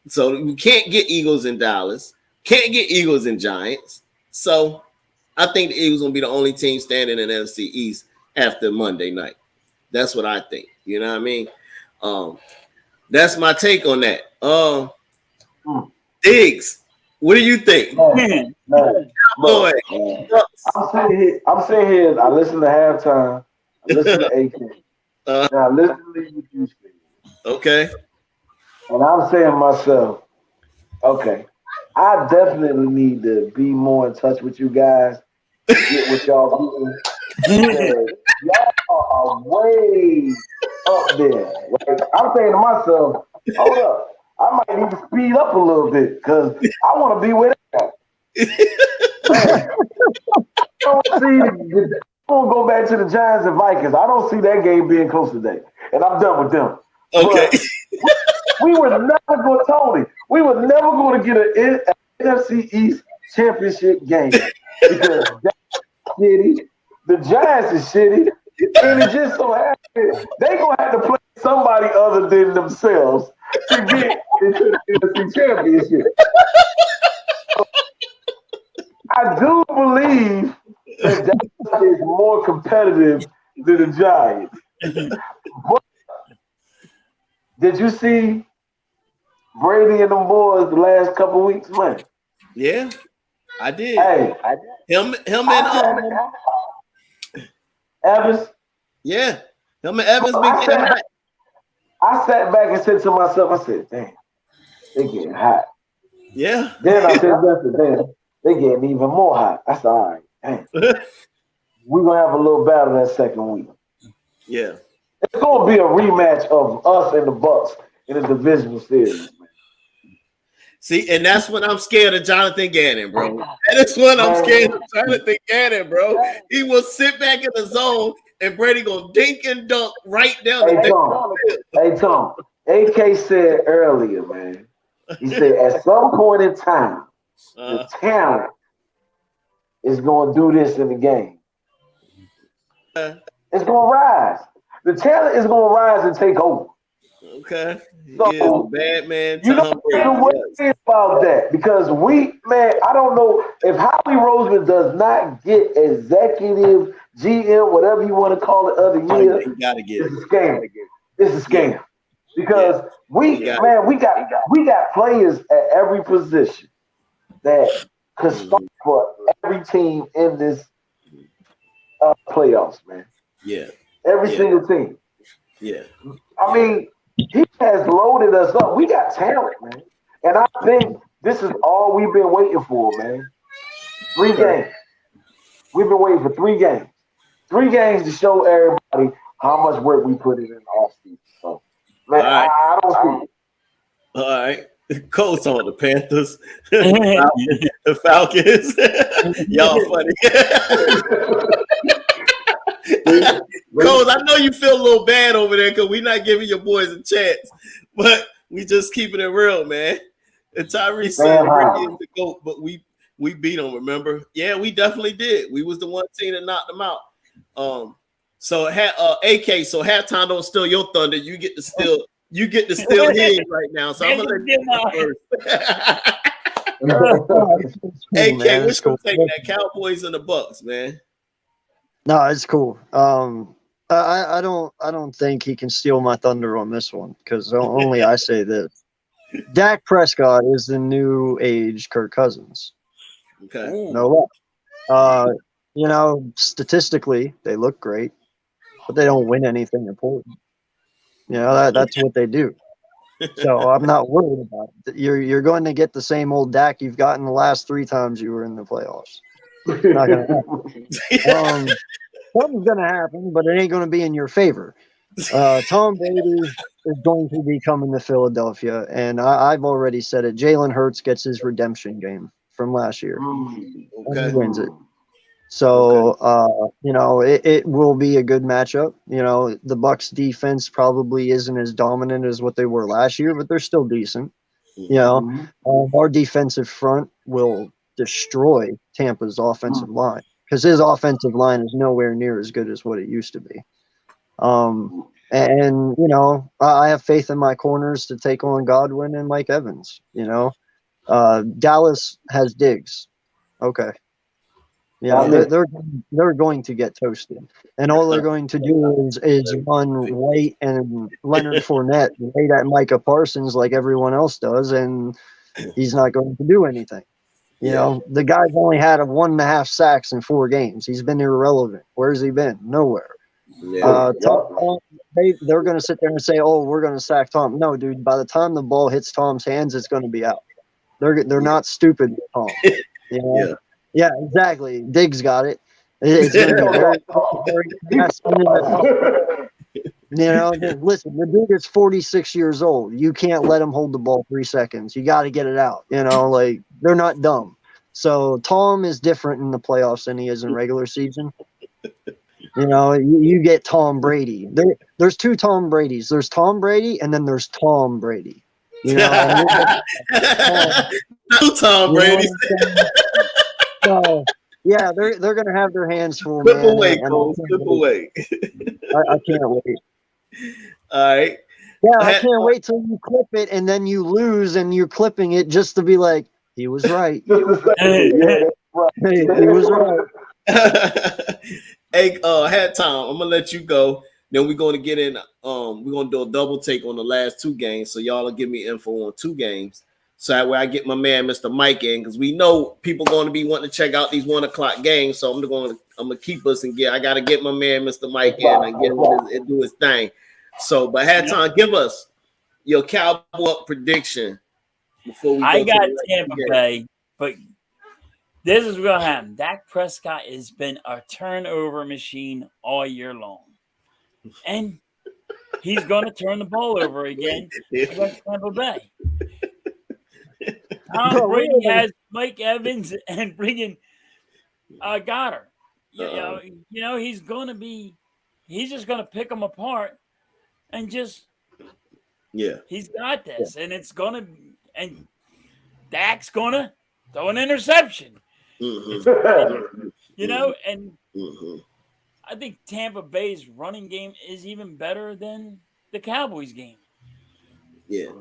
So we can't get Eagles in Dallas, can't get Eagles and Giants. So I think the Eagles gonna be the only team standing in the NFC East after Monday night. That's what I think. You know what I mean? That's my take on that. Diggs, what do you think?
No.
Boy,
I'm sitting here. I listen to halftime. I listen to AK. Now listen to what you say.
Okay.
And I'm saying to myself, okay, I definitely need to be more in touch with you guys. Get what y'all doing. Y'all are way up there. Like, I'm saying to myself, hold up. I might need to speed up a little bit because I want to be with that. I don't go back to the Giants and Vikings. I don't see that game being close today. And I'm done with them.
Okay.
But we were never going to, Tony, we were never going to get an NFC East championship game because that's shitty. The Giants is shitty. And it just so happens they're going to have to play somebody other than themselves to get into the NFC championship. I do believe that Dallas is more competitive than the Giants. But did you see Brady and them boys the last couple of weeks, man?
Yeah, I did.
Hey,
Him and
Evans.
yeah, him and Evans been getting hot.
I sat back and said to myself, I said, damn, they getting hot.
Yeah.
Then I said, damn, they getting even more hot. I said, all right, damn. We're going to have a little battle that second week.
Yeah.
It's going to be a rematch of us and the Bucks in the divisional series, man.
See, and that's when I'm scared of Jonathan Gannon, bro. That is when I'm scared of Jonathan Gannon, bro. He will sit back in the zone and Brady gonna dink and dunk right down
Hey, Tom. AK said earlier, man. He said at some point in time, the talent is going to do this in the game. It's going to rise. The talent is going to rise and take over.
Okay.
So,
bad man.
You know what about that? Because I don't know if Howie Roseman does not get executive GM, whatever you want to call it, other year.
You gotta get
it's a scam. It's a scam. Because we got players at every position that could start for every team in this playoffs, man.
Yeah.
Every single team.
Yeah.
I mean, he has loaded us up. We got talent, man. And I think this is all we've been waiting for, man. 3 games. We've been waiting for 3 games. 3 games to show everybody how much work we put in the offseason. So, man,
right.
I don't see it.
All right. Colts on the Panthers, the Falcons. Y'all funny. Coles, I know you feel a little bad over there because we're not giving your boys a chance, but we just keeping it real, man. And Tyree said Ricky is the GOAT, but we beat them, remember? Yeah, we definitely did. We was the one team that knocked them out. So AK, so halftime don't steal your thunder. You get to steal his right now. So I'm gonna let you go first. AK, what's your take that Cowboys and the Bucks, man?
No, it's cool. I don't think he can steal my thunder on this one because only I say this. Dak Prescott is the new age Kirk Cousins.
Okay.
No way. Statistically, they look great, but they don't win anything important. That's what they do. So I'm not worried about it. You're going to get the same old Dak you've gotten the last 3 times you were in the playoffs. Not going to happen. Something's going to happen, but it ain't going to be in your favor. Tom Brady is going to be coming to Philadelphia, and I've already said it. Jalen Hurts gets his redemption game from last year.
Okay.
He wins it. So, it will be a good matchup. The Bucs defense probably isn't as dominant as what they were last year, but they're still decent. Our defensive front will destroy Tampa's offensive line because his offensive line is nowhere near as good as what it used to be. I have faith in my corners to take on Godwin and Mike Evans. Dallas has Diggs. Okay. They're going to get toasted, and all they're going to do is run White and Leonard Fournette right at Micah Parsons like everyone else does, and he's not going to do anything. The guy's only had 1.5 sacks in 4 games. He's been irrelevant. Where's he been? Nowhere. They're going to sit there and say, "Oh, we're going to sack Tom." No, dude. By the time the ball hits Tom's hands, it's going to be out. They're not stupid with Tom. Yeah, exactly. Diggs got it. It's going to be very listen, the dude is 46 years old. You can't let him hold the ball 3 seconds. You got to get it out. They're not dumb. So Tom is different in the playoffs than he is in regular season. You get Tom Brady. There's 2 Tom Bradys. There's Tom Brady, and then there's Tom Brady.
Tom Brady.
So, yeah, they're going to have their hands full.
Flip away, Cole. Flip away.
I can't wait.
All right.
Yeah, I can't wait till you clip it and then you lose and you're clipping it just to be like, he was right. He was right.
Hey, hat time. I'm gonna let you go. Then we're going to get in. We're going to do a double take on the last 2 games. So y'all will give me info on 2 games. So that way I get my man, Mr. Mike, in because we know people going to be wanting to check out these 1:00 games. So I'm gonna keep us and I got to get my man, Mr. Mike, in and get him and do his thing. So, but hat time, give us your Cowboy prediction before we.
I got Tampa Bay, but this is what's gonna happen. Dak Prescott has been a turnover machine all year long, and he's going to turn the ball over again against Tampa Bay. Tom Brady has Mike Evans and bringing Goddard. He's going to be. He's just going to pick them apart, and just he's got this, and it's going to, and Dak's going to throw an interception. And I think Tampa Bay's running game is even better than the Cowboys game.
Yeah.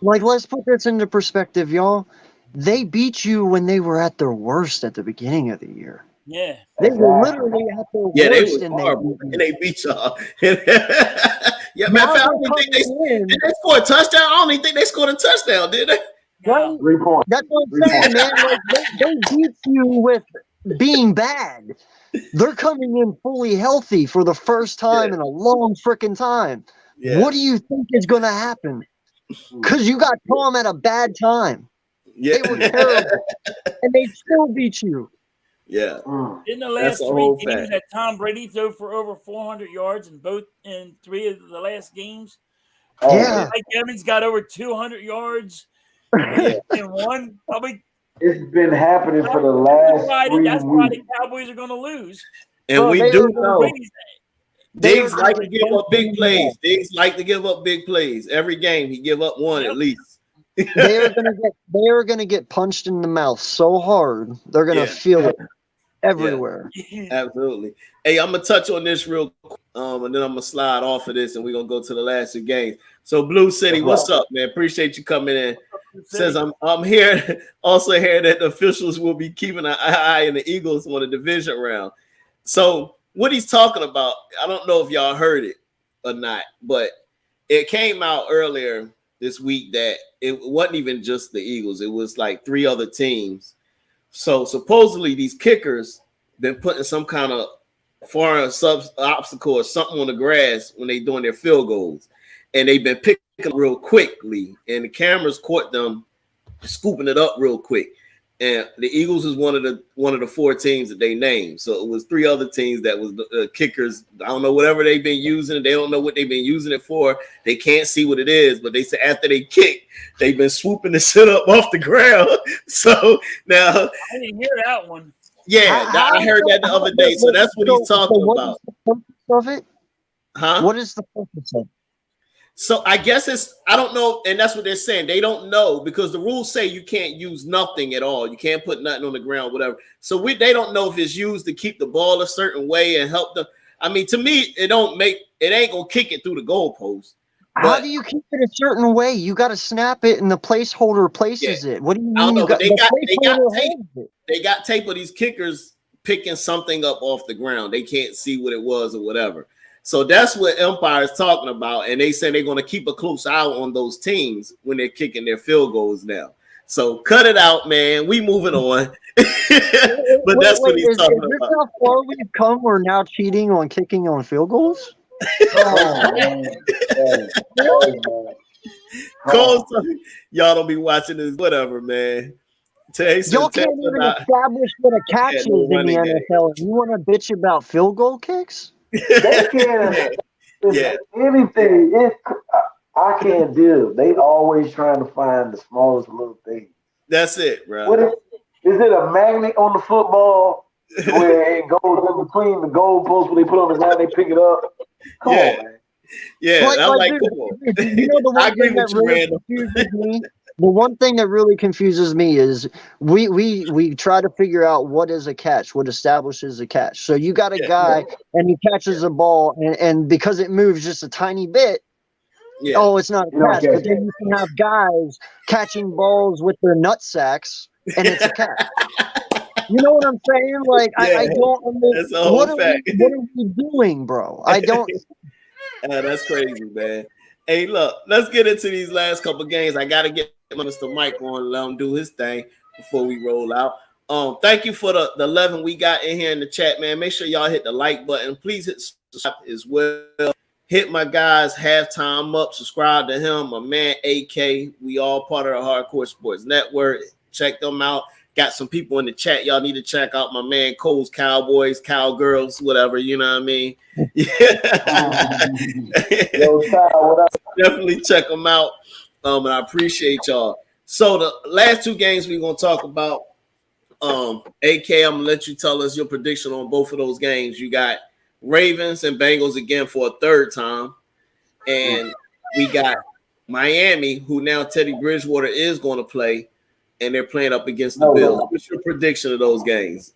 Let's put this into perspective, y'all. They beat you when they were at their worst at the beginning of the year.
Yeah.
They were literally at their worst.
They were horrible, and they beat y'all. Yeah, man. I don't think they scored a touchdown. I don't even think they scored a touchdown, did they?
Right?
3 points.
That's what I'm saying, man. They beat you with being bad. They're coming in fully healthy for the first time in a long freaking time. Yeah. What do you think is going to happen? Because you got Tom at a bad time.
Yeah.
They were terrible. and they still beat you.
Yeah.
In the
That's
last
a
3
whole
games
fact.
that Tom Brady threw for over 400 yards in 3 of the last games.
Yeah.
Mike Evans got over 200 yards
Yeah.
in one. Probably
It's been happening for the last 3
that's why the
weeks.
Cowboys are going to lose.
And
Bro,
we
they
do
are gonna
know
Brady's
Diggs
gonna
like to
get
give up
punched
big
in the
plays.
mouth.
Diggs like to give up big plays. Every game he give up one at least.
They are gonna get punched in the mouth so hard they're gonna
Yeah.
feel it
Yeah.
everywhere.
Absolutely. Hey, I'm gonna touch on this real quick, and then I'm gonna slide off of this, and we're gonna go to the last 2 games. So, Blue City, what's up, man? Appreciate you coming in. Says I'm here. Also, here that the officials will be keeping an eye on the Eagles on the division round. So, what he's talking about, I don't know if y'all heard it or not, but it came out earlier this week that it wasn't even just the Eagles; it was like 3 other teams. So, supposedly, these kickers been putting some kind of foreign obstacle or something on the grass when they doing their field goals, and they've been picking up real quickly, and the cameras caught them scooping it up real quick. And the Eagles is one of the 4 teams that they named. So it was 3 other teams that was the kickers. I don't know whatever they've been using. They don't know what they've been using it for. They can't see what it is. But they said after they kick, they've been swooping the shit up off the ground. So now,
I didn't hear that one.
yeah, I heard that the other day. So that's what he's talking about.
What is the purpose of it?
Huh?
What is the purpose of it?
So I guess I don't know, and that's what they're saying. They don't know because the rules say you can't use nothing at all. You can't put nothing on the ground, whatever. So they don't know if it's used to keep the ball a certain way and help them. I mean, to me, it ain't gonna kick it through the goalpost.
How do you keep it a certain way? You got to snap it, and the placeholder places it. What do you mean?
I don't know, but they got tape.
It?
They got tape of these kickers picking something up off the ground. They can't see what it was or whatever. So that's what Empire is talking about, and they say they're going to keep a close eye on those teams when they're kicking their field goals now. So cut it out, man. We moving on. But that's what he's talking about. Is this
how far we've come? We're now cheating on kicking on field goals.
Cole, y'all don't be watching this, whatever, man.
Y'all can't even establish what a catch is in the NFL. You want to bitch about field goal kicks?
They can't. Anything. I can't do. They always trying to find the smallest little thing.
That's it, bro.
Is it a magnet on the football where it goes in between the goalposts when they put on the ground, they pick it up? Come on, man.
Yeah, I'm like,
dude,
come on.
You know the one thing that really confuses me? The one thing that really confuses me is we try to figure out what is a catch, what establishes a catch. So you got a guy and he catches a ball and because it moves just a tiny bit, oh, it's not a catch. But then you can have guys catching balls with their nut sacks and it's a catch. You know what I'm saying? Like I don't understand. What are we doing, bro? I don't.
That's crazy, man. Hey, look, let's get into these last couple games. I got to get Mr. Mike on, let him do his thing before we roll out. Thank you for the 11 we got in here in the chat, man. Make sure y'all hit the like button. Please hit subscribe as well. Hit my guys halftime up. Subscribe to him, my man AK. We all part of the Hardcore Sports Network. Check them out. Got some people in the chat. Y'all need to check out my man Cole's Cowboys, Cowgirls, whatever. You know what I mean? Yeah. Yo, Kyle, what up? Definitely check them out. And I appreciate y'all. So the last 2 games we're gonna talk about. AK, I'm gonna let you tell us your prediction on both of those games. You got Ravens and Bengals again for a 3rd time, and we got Miami, who now Teddy Bridgewater is going to play, and they're playing up against the Bills. What's your prediction of those games?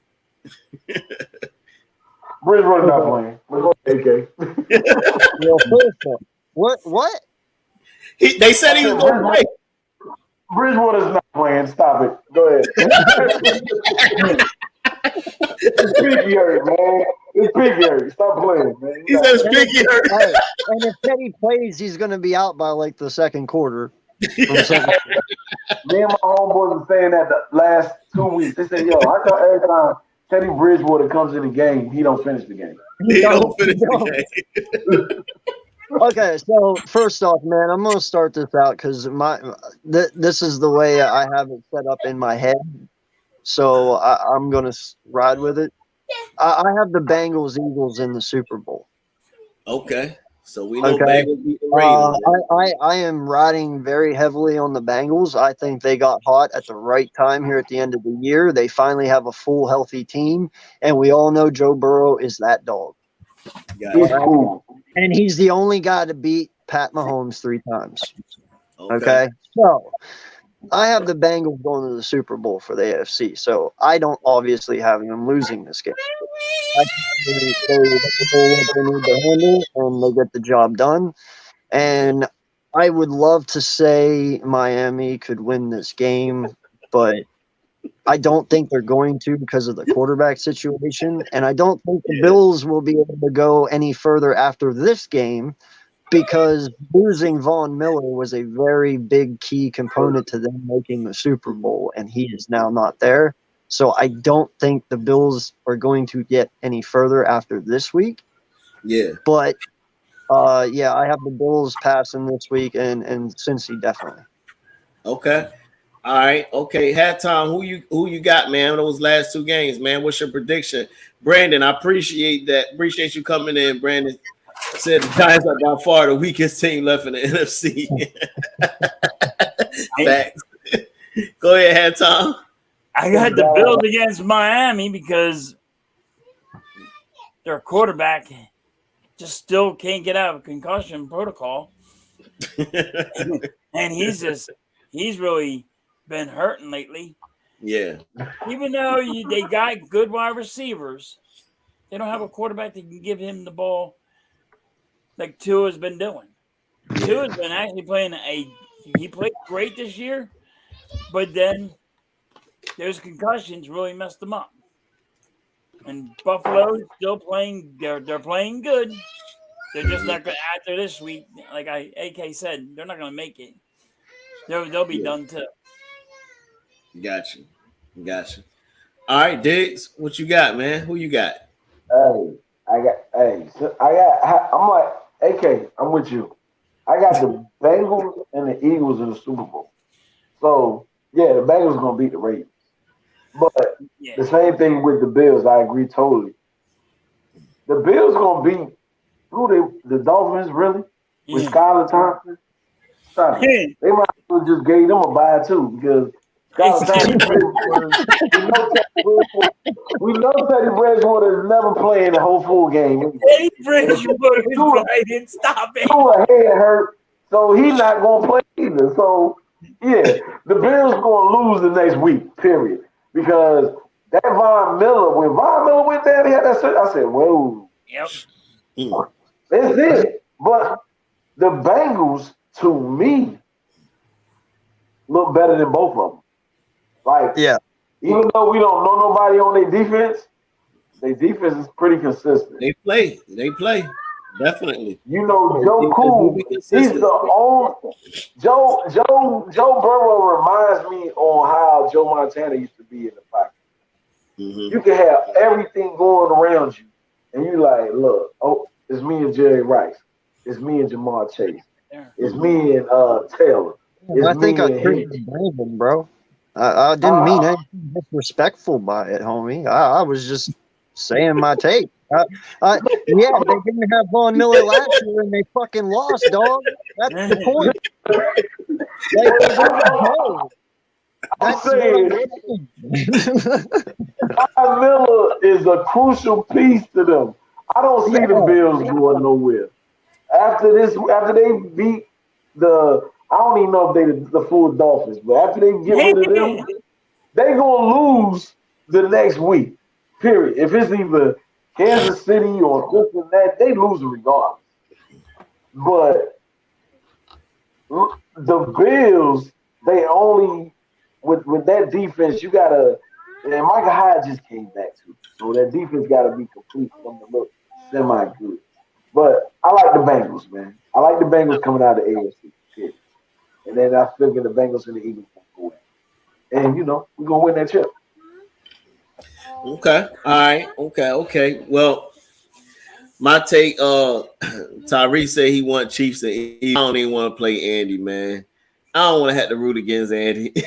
Bridgewater not playing. AK.
What?
They said he was going to play.
Bridgewater's not playing. Stop it. Go ahead. It's pinky hurt, man. It's pinky hurt. Stop playing, man.
He said it's pinky hurt.
Hey, and if Teddy plays, he's going to be out by like the 2nd quarter. Me
and my homeboys were saying that the last 2 weeks. They said, yo, I thought every time Teddy Bridgewater comes in the game, he don't finish the game.
He don't finish the game.
Okay, so first off, man, I'm gonna start this out because this is the way I have it set up in my head. so I'm gonna ride with it. I have the Bengals Eagles in the Super Bowl.
Okay. So we know
Okay.
Bengals beat the Ravens.
I am riding very heavily on the Bengals. I think they got hot at the right time here at the end of the year. They finally have a full healthy team, and we all know Joe Burrow is that dog.
He's cool.
And he's the only guy to beat Pat Mahomes 3 times.
Okay.
Okay. So I have the Bengals going to the Super Bowl for the AFC. So I don't obviously have them losing this game. I think they handle what they need to handle, and they get the job done. And I would love to say Miami could win this game, but I don't think they're going to because of the quarterback situation. And I don't think the Bills will be able to go any further after this game because losing Von Miller was a very big key component to them making the Super Bowl, and he is now not there. So I don't think the Bills are going to get any further after this week.
Yeah.
But yeah, I have the Bills passing this week, and Cincy definitely.
Okay. All right. Okay. Halftime. Who you got, man? Those last 2 games, man. What's your prediction, Brandon? I appreciate that. Appreciate you coming in, Brandon. Said the Giants are by far the weakest team left in the NFC. Facts. Go ahead, Halftime.
I got the Bills against Miami because their quarterback just still can't get out of concussion protocol. And he's really been hurting lately.
Yeah.
Even though they got good wide receivers, they don't have a quarterback that can give him the ball like Tua's been doing. Tua's been actually playing he played great this year, but then those concussions really messed him up. And Buffalo's still playing. They're playing good. They're just not going to, after this week, like AK said, they're not going to make it. They'll be done too.
Got you. All right, Diggs, what you got, man? Who you got?
I'm like, AK, I'm with you. I got the Bengals and the Eagles in the Super Bowl. So, yeah, the Bengals are going to beat the Ravens. But the same thing with the Bills. I agree totally. The Bills going to beat the Dolphins, really? With Skylar Thompson? They might as well just gave them a bye, too, because Skylar Thompson, we know Teddy Bridgewater is never playing the whole full game.
Teddy Bridgewater is playing. Stop it.
Tua head hurt, so he's not going to play either. So, yeah, the Bills going to lose the next week, period. Because that Von Miller, when Von Miller went down, he had that. I said, whoa.
Yep.
That's it. But the Bengals, to me, look better than both of them. Like, even though we don't know nobody on their defense is pretty consistent.
They play. Definitely.
You know, Joe Cool, he's the only Joe Burrow reminds me on how Joe Montana used to be in the pocket. You can have everything going around you, and you like, look, it's me and Jerry Rice, it's me and Jamar Chase, it's me and Taylor.
I think I treated Brandon, bro. I didn't mean anything disrespectful by it, homie. I was just saying my take. They didn't have Von Miller last year and they fucking lost, dog. That's the point.
I'm saying Von Miller is a crucial piece to them. I don't see the Bills going nowhere. After they beat I don't even know if they the full Dolphins, but after they get rid of them, they gonna lose the next week. Period. If it's either Kansas City or this and that, they lose regardless. But the Bills, they only with that defense, you gotta. And Michael Hyde just came back too, so that defense gotta be complete from the look semi good. But I like the Bengals, man. I like the Bengals coming out of the AFC. Period. And then I figure the Bengals and the Eagles will go in. And we're gonna win that chip.
Okay. All right. Okay. Well, my take, Tyrese said he want Chiefs and I don't even want to play Andy, man. I don't want to have to root against Andy.
Dude,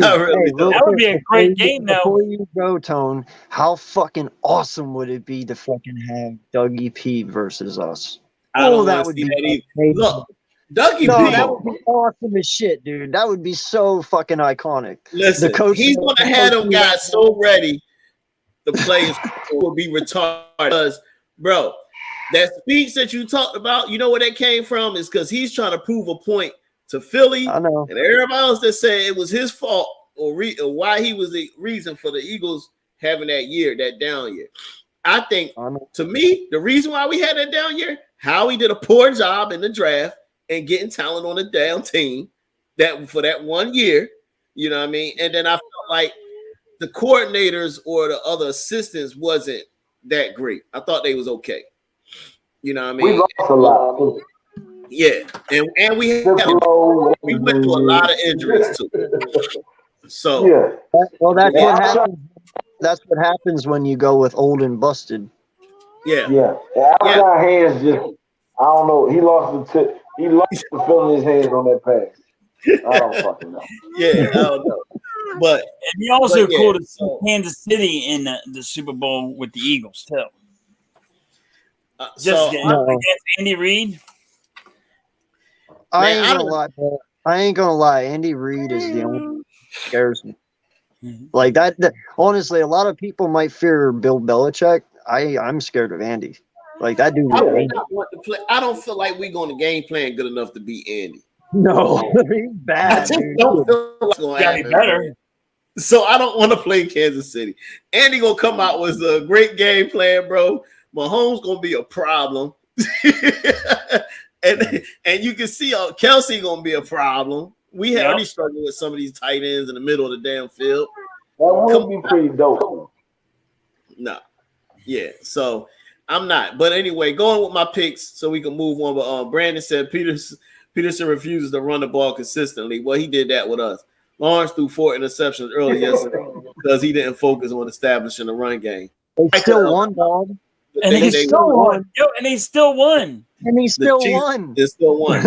I really don't.
That would be a great game, though.
Before you go, Tone, how fucking awesome would it be to fucking have Dougie P versus us?
I don't
that
want to
would
see
be
that either.
amazing.
Look, Dougie
No,
P.
that would be awesome as shit, dude. That would be so fucking iconic.
Listen, he's gonna have them guys so ready. The players will be retarded. Because, bro, that speech that you talked about, you know where that came from? Is because he's trying to prove a point to Philly
I know.
and everybody else that said it was his fault or why he was the reason for the Eagles having that year, that down year. I think, to me, the reason why we had that down year, Howie did a poor job in the draft and getting talent on the down team that for that 1 year, you know what I mean? And then I felt like the coordinators or the other assistants wasn't that great. I thought they was okay. You know what I mean?
We lost a lot.
Yeah, and we went through a lot of injuries too. So
yeah,
well, that's what happens. That's what happens when you go with old and busted.
yeah.
Outside hands just, I don't know. He lost the feeling in his hands on that pass. I don't fucking know.
Yeah, I don't know. But
and he also
yeah,
called Kansas City in the Super Bowl with the Eagles too. Just against Andy Reid.
I ain't gonna lie. Andy Reid is the only one that scares me. Like that. Honestly, a lot of people might fear Bill Belichick. I'm scared of Andy. Like that dude.
I don't feel like we're going to game plan good enough to beat Andy.
No, he's bad.
I just don't feel like it's going to happen. Better. So I don't want to play Kansas City. Andy gonna come out with a great game plan, bro. Mahomes gonna be a problem, and you can see Kelsey gonna be a problem. We already struggled with some of these tight ends in the middle of the damn field.
That would be pretty dope.
No, yeah. So I'm not. But anyway, going with my picks so we can move on. But Brandon said Peterson refuses to run the ball consistently. Well, he did that with us. Lawrence threw 4 interceptions early yesterday because he didn't focus on establishing the run game.
They still won, dog.
And he still won. And he still won.
And he still won.
They still won.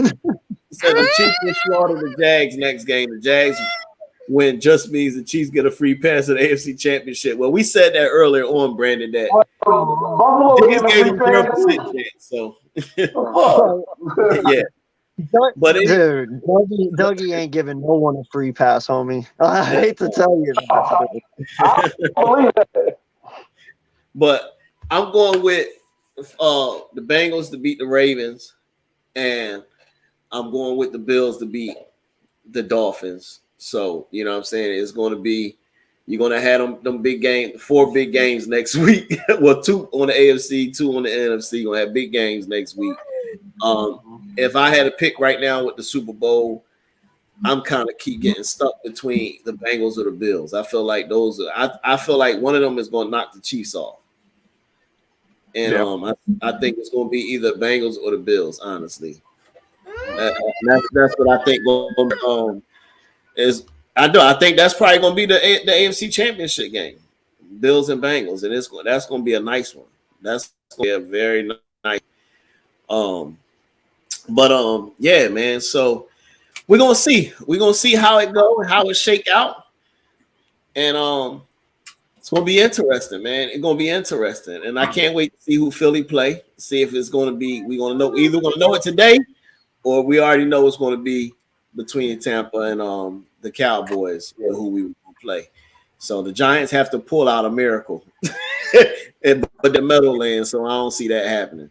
So the Chiefs will slaughter the Jags next game. The Jags win just means the Chiefs get a free pass to the AFC Championship. Well, we said that earlier on, Brandon, that Chiefs gave him 0% chance. So, yeah. But
dude, Dougie ain't giving no one a free pass, homie. I hate to tell you that.
But I'm going with the Bengals to beat the Ravens, and I'm going with the Bills to beat the Dolphins. So, you know what I'm saying? It's going to be, you're going to have them big games, 4 big games next week. Well, 2 on the AFC, 2 on the NFC. You're going to have big games next week. If I had to pick right now with the Super Bowl, I'm kind of keep getting stuck between the Bengals or the Bills. I feel like I feel like one of them is going to knock the Chiefs off. And I think it's going to be either Bengals or the Bills, honestly. That's what I think is. I think that's probably going to be the AFC Championship game, Bills and Bengals, and that's going to be a nice one. That's going to be a very nice. Yeah, man. So we're gonna see. We're gonna see how it go and how it shake out, and it's gonna be interesting, man. It's gonna be interesting, and I can't wait to see who Philly play. See if it's gonna be. We're gonna know either gonna know it today, or we already know it's gonna be between Tampa and the Cowboys who we will play. So the Giants have to pull out a miracle, but the Meadowlands. So I don't see that happening.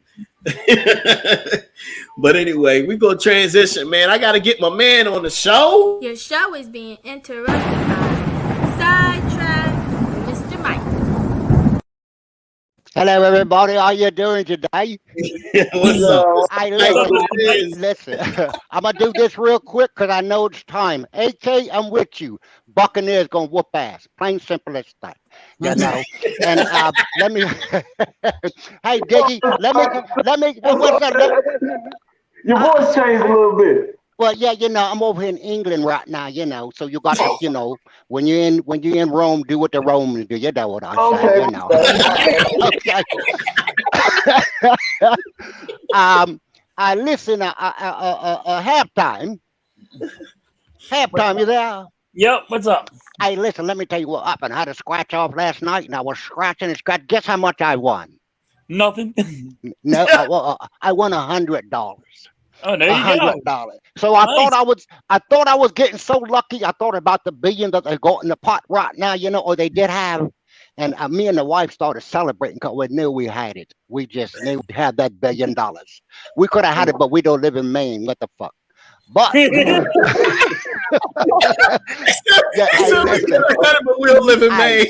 But anyway, we gonna transition, man. I gotta get my man on the show.
Your show is being interrupted by Sidetrack Mr. Mike.
Hello, everybody. How you doing today?
What's up?
Listen, I'm gonna do this real quick because I know it's time. AK, I'm with you. Buccaneers gonna whoop ass. Plain simple as that. You know. And let me. Hey, Diggy. Let me. What's up?
Your voice changed a little bit.
Well, yeah, you know, I'm over here in England right now, you know, so you got to, you know, when you're in Rome, do what the Romans do. You know what I'm saying, you know. Okay. I listen. Halftime, Halftime, you there?
Yep. What's up?
Hey, listen, let me tell you what happened. I had a scratch off last night, and I was scratching and scratching. Guess how much I won?
Nothing.
No, I won $100.
Oh, there you go.
$100. So I
Nice.
thought I was getting so lucky. I thought about the billion that they got in the pot right now, or they did have. And me and the wife started celebrating because we knew we had it. We just knew we had that $1 billion. We could have had it, but we don't live in Maine. What the fuck? But yeah, hey, listen,
but we don't live in Maine.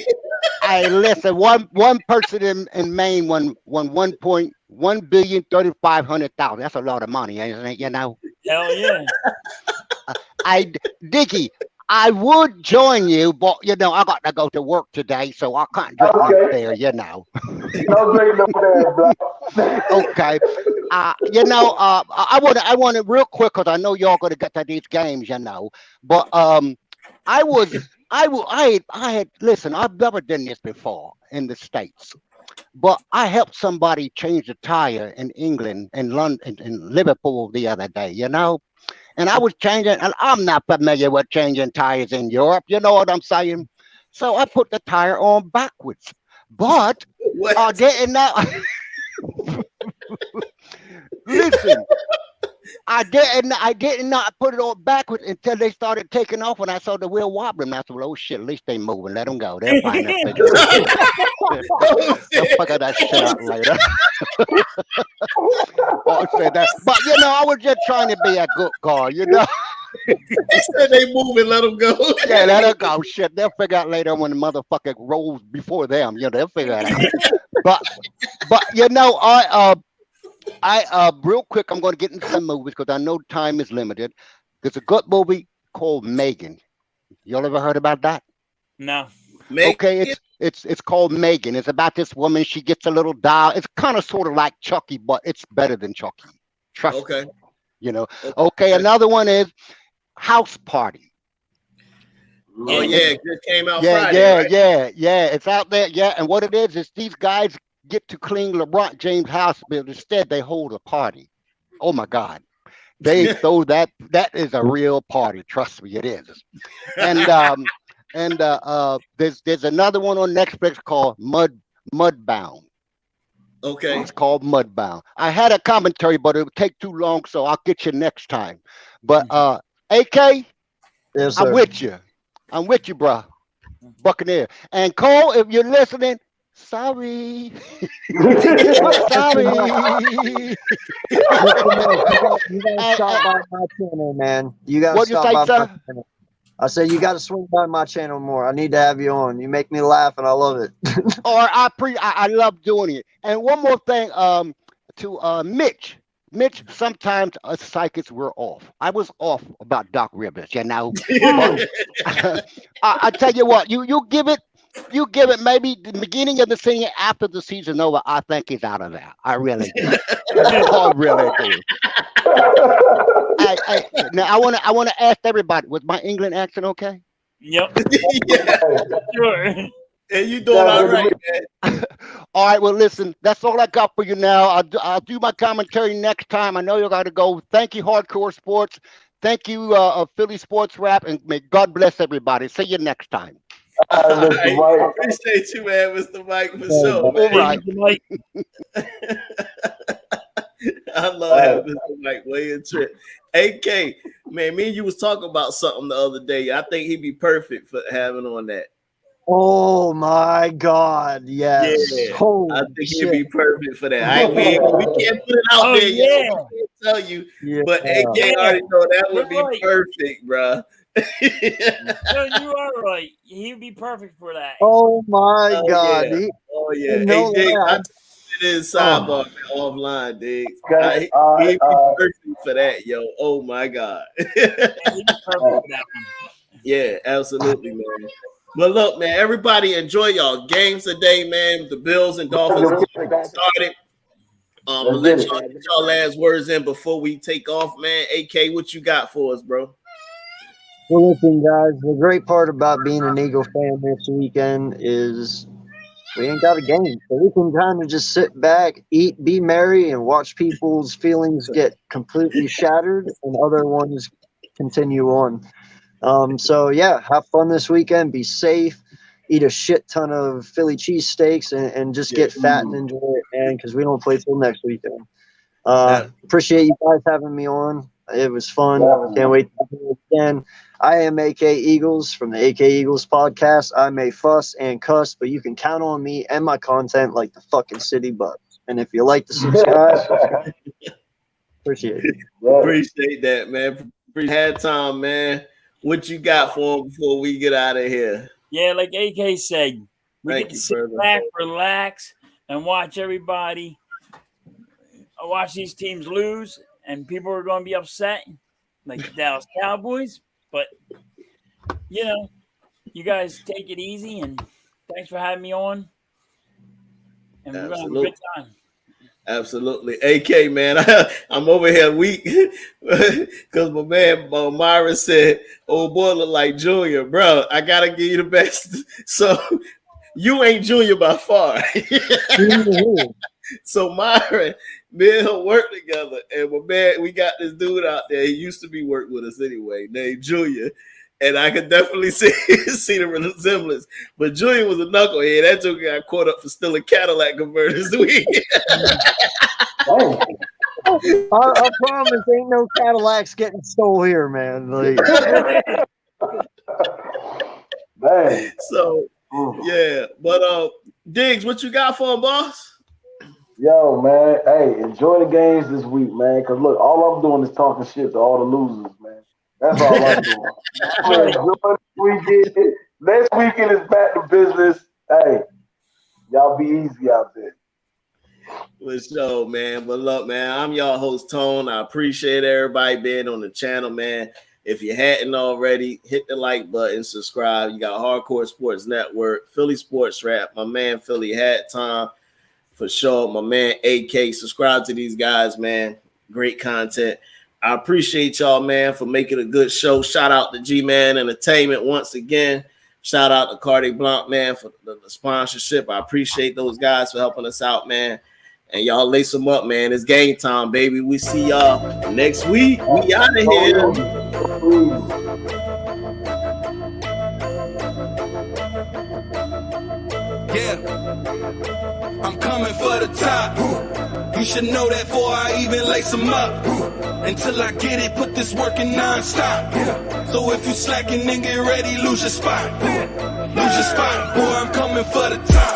Hey, listen. One person in Maine won 1,135,000,000. That's a lot of money, isn't it?
Hell yeah.
Dickie, I would join you, but I got to go to work today, so I can't drink my beer.
No drink no beer, bro.
Okay. I want to real quick because I know y'all going to get to these games, But I had listen. I've never done this before in the States, but I helped somebody change a tire in England, in London, in Liverpool the other day. And I was changing, and I'm not familiar with changing tires in Europe. You know what I'm saying? So I put the tire on backwards, but I didn't know. Listen, I did not put it on backwards until they started taking off. When I saw the wheel wobbling, I said, "Oh shit! At least they moving. Let them go. They'll find that figure. They'll figure that shit out later." But I was just trying to be a good guy.
They said they moving. Let them go.
Yeah, let them go. Shit, they'll figure out later when the motherfucker rolls before them. They'll figure it out. But I real quick, I'm going to get into some movies because I know time is limited. There's a good movie called Megan. Y'all ever heard about that?
No.
Okay, it's called Megan. It's about this woman. She gets a little doll. It's kind of sort of like Chucky, but it's better than Chucky. Trust me. Okay, another one is House Party.
Oh yeah, it just came out
Yeah,
Friday.
yeah. It's out there. Yeah, and what it is these guys get to clean LeBron James' house, but instead they hold a party. Oh my God. They throw that is a real party. Trust me, it is. And there's another one on Netflix called Mudbound.
Okay.
It's called Mudbound. I had a commentary, but it would take too long, so I'll get you next time. But AK,
Yes,
I'm
sir.
with you. I'm with you, bro. Buccaneer. And Cole, if you're listening, sorry. Sorry.
You gotta stop by my channel, man. You gotta
What'd you
stop
say,
by
sir?
my channel. I said you gotta swing by my channel more. I need to have you on. You make me laugh, and I love it.
I love doing it. And one more thing, to Mitch. Mitch, sometimes us psychics were off. I was off about Doc Rivers, I tell you what, you give it maybe the beginning of the season, after the season over, I think he's out of there. I really do. I really do. Now I want to ask everybody, was my England accent okay?
Yep.
Yeah.
Sure.
And you doing all right, man.
All right, well, listen, that's all I got for you now. I'll do my commentary next time. I know you got to go. Thank you, Hardcore Sports. Thank you, Philly SportzRap, and may God bless everybody. See you next time.
Mr. Mike. Appreciate you, man, Mr. Mike, for sure.
All right.
I love having Mr. Mike way in trip. AK, man, me and you was talking about something the other day. I think he'd be perfect for having on that.
Oh my God! Yes.
Yeah,
Holy
I think
shit.
he'd be perfect for that. We can't put it out there yet. We can't tell you, but AK already know that would be perfect, bro.
No, you are right. He'd be perfect for that.
Oh my God!
Yeah. Hey,
No
Dick,
lie.
I told you this sidebar offline, Dick.
Okay,
He'd be perfect for that, yo. Oh my God.
He'd be perfect for that one.
Yeah, absolutely, man. But look, man, everybody enjoy y'all games today, man. The Bills and Dolphins started. Let y'all get y'all last words in before we take off, man. AK, what you got for us, bro?
Well, listen, guys. The great part about being an Eagle fan this weekend is we ain't got a game, so we can kind of just sit back, eat, be merry, and watch people's feelings get completely shattered and other ones continue on. So yeah, have fun this weekend. Be safe. Eat a shit ton of Philly cheesesteaks and just get fat and enjoy it, man, because we don't play till next weekend. Appreciate you guys having me on. It was fun. Can't wait to do it again. I am AK Eagles from the AK Eagles podcast. I may fuss and cuss, but you can count on me and my content like the fucking city bucks. And if you like to subscribe, appreciate it.
Appreciate that, man. Had time, man. What you got for him before we get out of here?
Yeah, like AK said, we get to sit back, relax, and watch everybody. Watch these teams lose, and people are going to be upset, like the Dallas Cowboys. But, you know, you guys take it easy, and thanks for having me on. And we're going to have a good time.
Absolutely. AK, man, I'm over here weak because my man Myron said, old boy look like Junior. Bro, I got to give you the best. So you ain't Junior by far. So Myron, me and him work together. And my man, we got this dude out there. He used to be working with us anyway, named Junior. And I could definitely see the resemblance. But Julian was a knucklehead. That joke got caught up for stealing Cadillac converters.
I promise ain't no Cadillacs getting stole here, man. Like.
Man.
So, yeah. But, Diggs, what you got for him, boss?
Yo, man. Hey, enjoy the games this week, man. Because, look, all I'm doing is talking shit to all the losers, man. That's all I'm doing. Next weekend is back to business. Hey, y'all be easy out there.
For sure, man. But look, man, I'm y'all host, Tone. I appreciate everybody being on the channel, man. If you hadn't already, hit the like button, subscribe. You got Hardcore Sports Network, Philly SportzRap, my man Philly Hat Time, for sure. My man AK, subscribe to these guys, man. Great content. I appreciate y'all, man, for making a good show. Shout out to G-Man Entertainment once again. Shout out to Cardi Blanc, man, for the sponsorship. I appreciate those guys for helping us out, man. And y'all lace them up, man. It's game time, baby. We see y'all next week. We out of here.
Yeah, I'm coming for the top. You should know that before I even lace them up. Until I get it, put this work in non-stop. So if you slacking, then get ready, lose your spot. Lose your spot, boy, I'm coming for the top.